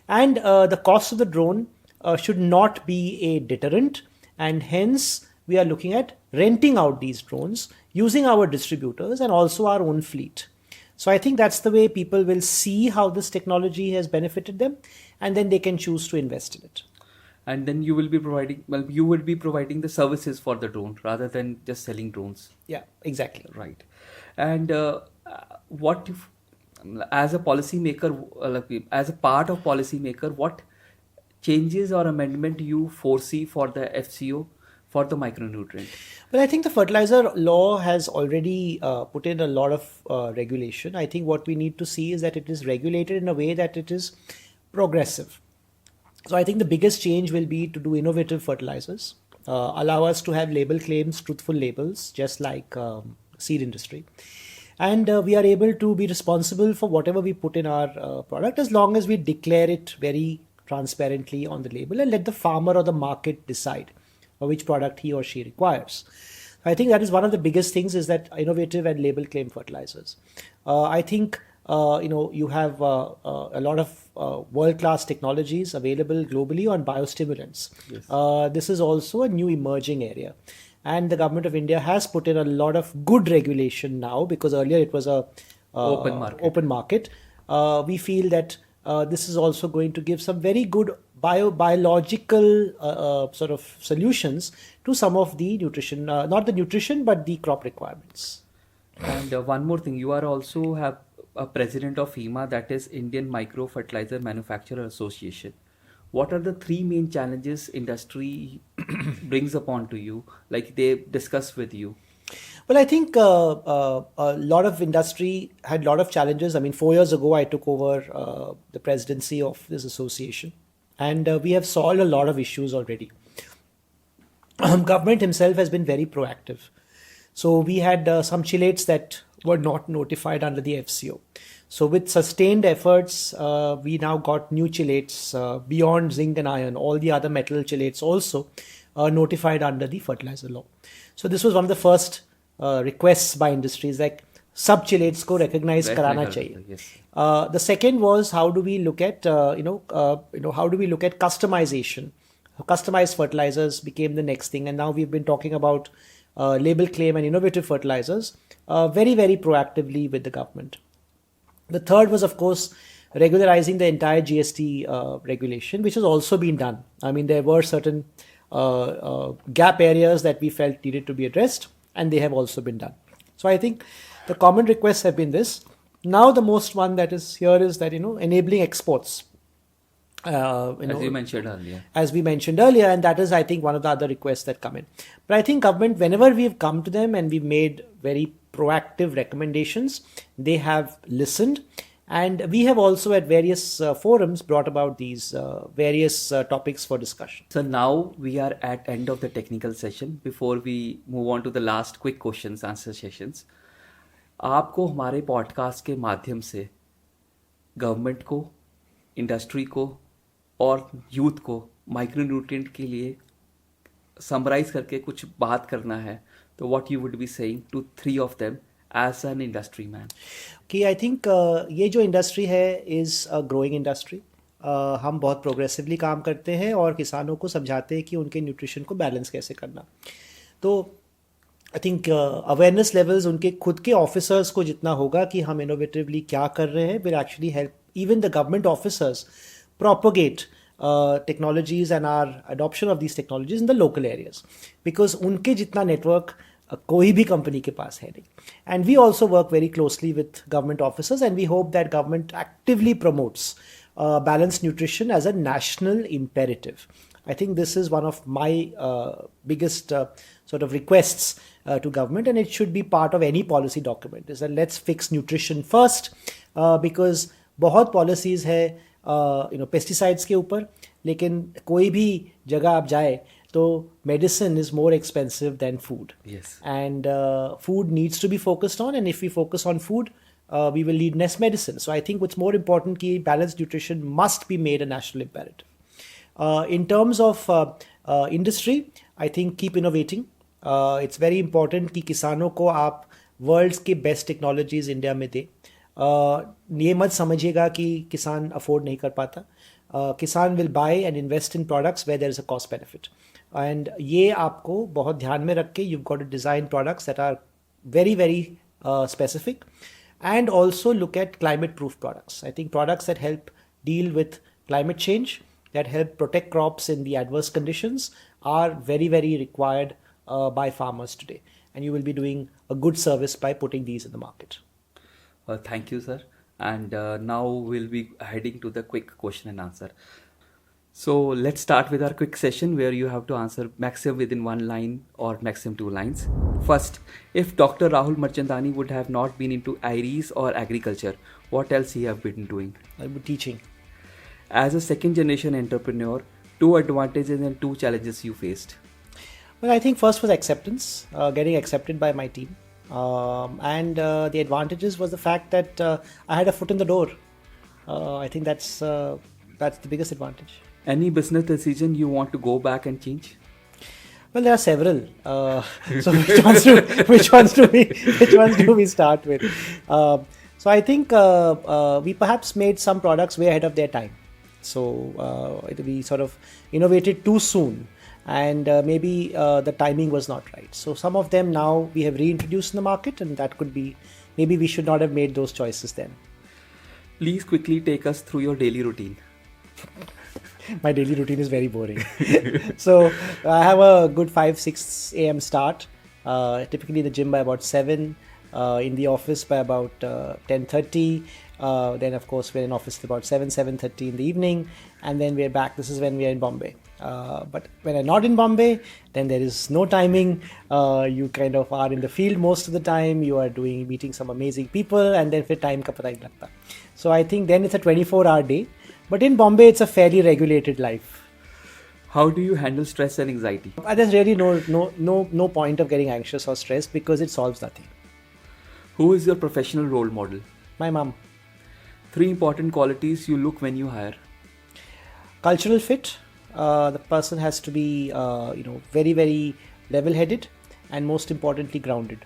And the cost of the drone should not be a deterrent. And hence, we are looking at renting out these drones using our distributors and also our own fleet. So I think that's the way people will see how this technology has benefited them, and then they can choose to invest in it. And then you will be providing the services for the drone rather than just selling drones. Yeah, exactly. Right. And what if, as a policymaker, as a part of policymaker, what changes or amendment you foresee for the FCO for the micronutrient? Well, I think the fertilizer law has already put in a lot of regulation. I think what we need to see is that it is regulated in a way that it is progressive. So I think the biggest change will be to do innovative fertilizers, allow us to have label claims, truthful labels, just like seed industry. And we are able to be responsible for whatever we put in our product, as long as we declare it very transparently on the label and let the farmer or the market decide which product he or she requires. I think that is one of the biggest things, is that innovative and label claim fertilizers. I think you have a lot of world-class technologies available globally on biostimulants. Yes. This is also a new emerging area. And the government of India has put in a lot of good regulation now, because earlier it was a open market. We feel that this is also going to give some very good biological sort of solutions to some of the nutrition, not the nutrition, but the crop requirements. And one more thing, you are also have a president of IMA, that is Indian Micro Fertilizer Manufacturer Association. What are the three main challenges industry brings upon to you, like they discuss with you? Well, I think a lot of industry had a lot of challenges. I mean, 4 years ago, I took over the presidency of this association, and we have solved a lot of issues already. Government himself has been very proactive. So we had some chelates that were not notified under the FCO. So with sustained efforts, we now got new chelates beyond zinc and iron, all the other metal chelates also notified under the fertilizer law. So this was one of the first requests by industries, like sub chelates ko recognize karana chahiye. Yes. The second was, how do we look at how do we look at customization customized fertilizers became the next thing, and now we've been talking about label claim and innovative fertilizers very, very proactively with the government. The third was, of course, regularizing the entire GST regulation, which has also been done. I mean, there were certain gap areas that we felt needed to be addressed, and they have also been done. So I think the common requests have been this. Now the most one that is here is that, enabling exports. As you mentioned earlier. As we mentioned earlier, and that is, I think, one of the other requests that come in. But I think government, whenever we've come to them and we've made very proactive recommendations, they have listened. And we have also at various forums brought about these various topics for discussion. So now we are at end of the technical session. Before we move on to the last quick questions answer sessions, आपको हमारे podcast के माध्यम से government को, industry को और youth को micronutrient के लिए समराइज करके कुछ बात करना है, तो what you would be saying to 3 of them as an industry man? कि आई थिंक ये जो इंडस्ट्री है इज़ अ ग्रोइंग इंडस्ट्री. हम बहुत प्रोग्रेसिवली काम करते हैं और किसानों को समझाते हैं कि उनके न्यूट्रिशन को बैलेंस कैसे करना. तो आई थिंक अवेयरनेस लेवल्स उनके खुद के ऑफिसर्स को जितना होगा कि हम इनोवेटिवली क्या कर रहे हैं, will actually help even the government officers propagate technologies and our adoption of these technologies in the local areas, because उनके जितना network कोई भी company के पास है नहीं. And we also work very closely with government officers, and we hope that government actively promotes balanced nutrition as a national imperative. I think this is one of my biggest sort of requests to government, and it should be part of any policy document, is that let's fix nutrition first, because बहुत policies है pesticides के ऊपर, लेकिन कोई भी जगह आप जाए तो medicine is more expensive than food. And food needs to be focused on, and if we focus on food we will need less medicine. So I think what's more important ki balanced nutrition must be made a national imperative. In terms of industry, I think keep innovating. It's very important कि किसानों को आप world's के best technologies India में दे. ये मत समझिएगा कि किसान अफोर्ड नहीं कर पाता. किसान will buy and invest in products where there is a cost benefit, and ये आपको बहुत ध्यान में रख के you've got to design products that are very, very specific, and also look at climate proof products. I think products that help deal with climate change, that help protect crops in the adverse conditions, are very, very required by farmers today, and you will be doing a good service by putting these in the market. Thank you, sir. And now we'll be heading to the quick question and answer. So let's start with our quick session where you have to answer maximum within 1 line or maximum 2 lines. First, if Dr. Rahul Mirchandani would have not been into Aries or agriculture, what else he have been doing? I would be teaching. As a second generation entrepreneur, 2 advantages and 2 challenges you faced. Well, I think first was acceptance, getting accepted by my team. And the advantages was the fact that I had a foot in the door. I think that's the biggest advantage. Any business decision you want to go back and change? Well, there are several. So which ones do we start with? So I think we perhaps made some products way ahead of their time. So we sort of innovated too soon, and maybe the timing was not right. So some of them now we have reintroduced in the market, and that could be, maybe we should not have made those choices then. Please quickly take us through your daily routine. My daily routine is very boring. So I have a good 5-6 a.m. start. Typically in the gym by about 7. In the office by about 10:30. Then of course we're in office till about 7:30 in the evening, and then we're back. This is when we are in Bombay. But when I'm not in Bombay, then there is no timing. You kind of are in the field most of the time. You are meeting some amazing people, and then फिर time का पता ही नहीं लगता. So I think then it's a 24-hour day. But in Bombay, it's a fairly regulated life. How do you handle stress and anxiety? There's really no point of getting anxious or stressed, because it solves nothing. Who is your professional role model? My mom. 3 important qualities you look when you hire. Cultural fit. The person has to be, very, very level-headed, and most importantly, grounded.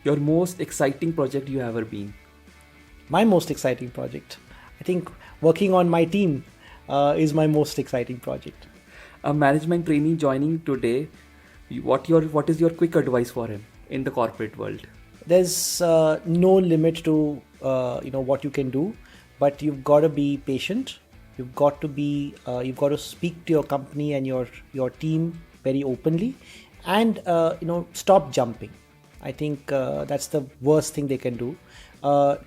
Your most exciting project you ever been? My most exciting project, I think working on my team is my most exciting project. A management trainee joining today, what is your quick advice for him in the corporate world? There's no limit to what you can do, but you've got to be patient. You've got to speak to your company and your team very openly, and stop jumping. I think that's the worst thing they can do.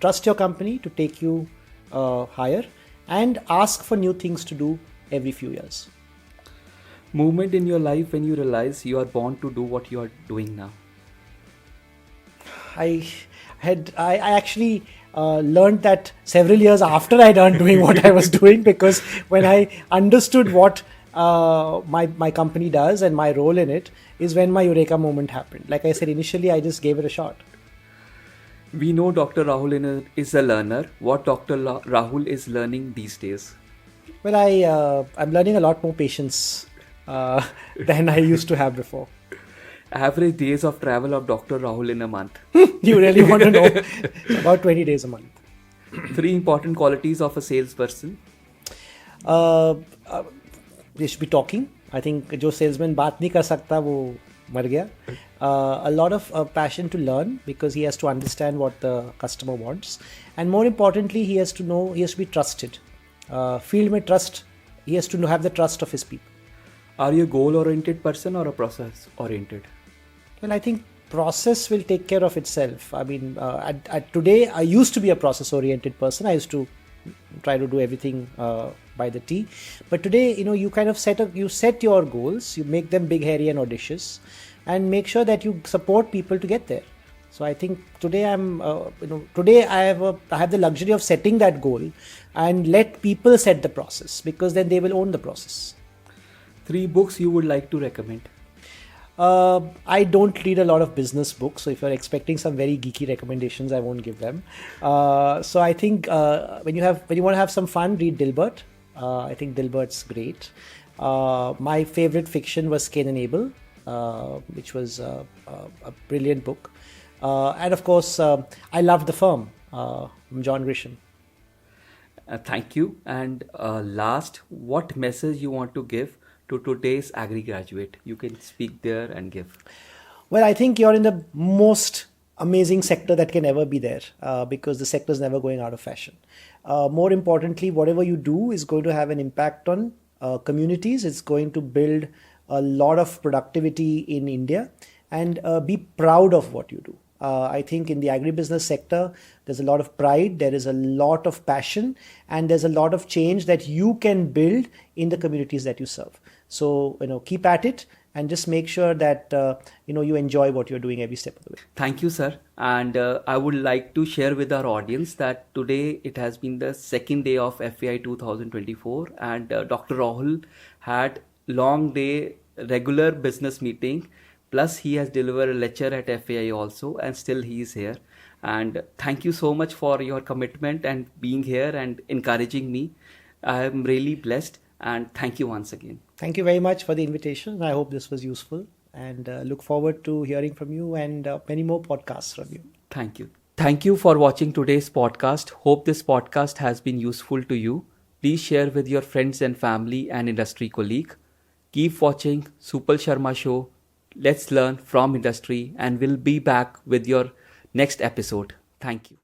Trust your company to take you higher, and ask for new things to do every few years. Moment in your life when you realize you are born to do what you are doing now. I actually learned that several years after I done doing what I was doing, because when I understood what my company does and my role in it is when my eureka moment happened. Like I said, initially I just gave it a shot. We know Dr. Rahul is a learner. What Dr. Rahul is learning these days? Well, I'm learning a lot more patience than I used to have before. Average days of travel of Dr. Rahul in a month. You really want to know? It's about 20 days a month. 3 important qualities of a salesperson. They should be talking. I think जो salesman बात नहीं कर सकता वो मर गया. A lot of passion to learn, because he has to understand what the customer wants, and more importantly, he has to be trusted. Field mein trust. He has to have the trust of his people. Are you a goal-oriented person or a process-oriented? Well, I think process will take care of itself. I mean, today I used to be a process-oriented person. I used to try to do everything by the T. But today, you kind of set your goals. You make them big, hairy, and audacious, and make sure that you support people to get there. So I think today I have the luxury of setting that goal, and let people set the process, because then they will own the process. 3 books you would like to recommend? I don't read a lot of business books, so if you're expecting some very geeky recommendations, I won't give them. So I think when you want to have some fun, read Dilbert. I think Dilbert's great. My favorite fiction was Cain and Abel, which was a brilliant book. And of course, I loved The Firm, John Grisham. Thank you. And last, what message you want to give to today's agri graduate? You can speak there and give. Well, I think you're in the most amazing sector that can ever be there, because the sector is never going out of fashion. More importantly, whatever you do is going to have an impact on communities. It's going to build a lot of productivity in India, and be proud of what you do. I think in the agribusiness sector, there's a lot of pride, there is a lot of passion, and there's a lot of change that you can build in the communities that you serve. So, keep at it, and just make sure that, you enjoy what you're doing every step of the way. Thank you, sir. And I would like to share with our audience that today it has been the second day of FAI 2024, and Dr. Rahul had long day regular business meeting. Plus, he has delivered a lecture at FAI also, and still he is here. And thank you so much for your commitment and being here and encouraging me. I am really blessed, and thank you once again. Thank you very much for the invitation. I hope this was useful, and look forward to hearing from you and many more podcasts from you. Thank you. Thank you for watching today's podcast. Hope this podcast has been useful to you. Please share with your friends and family and industry colleague. Keep watching Supal Sharma Show. Let's learn from industry, and we'll be back with your next episode. Thank you.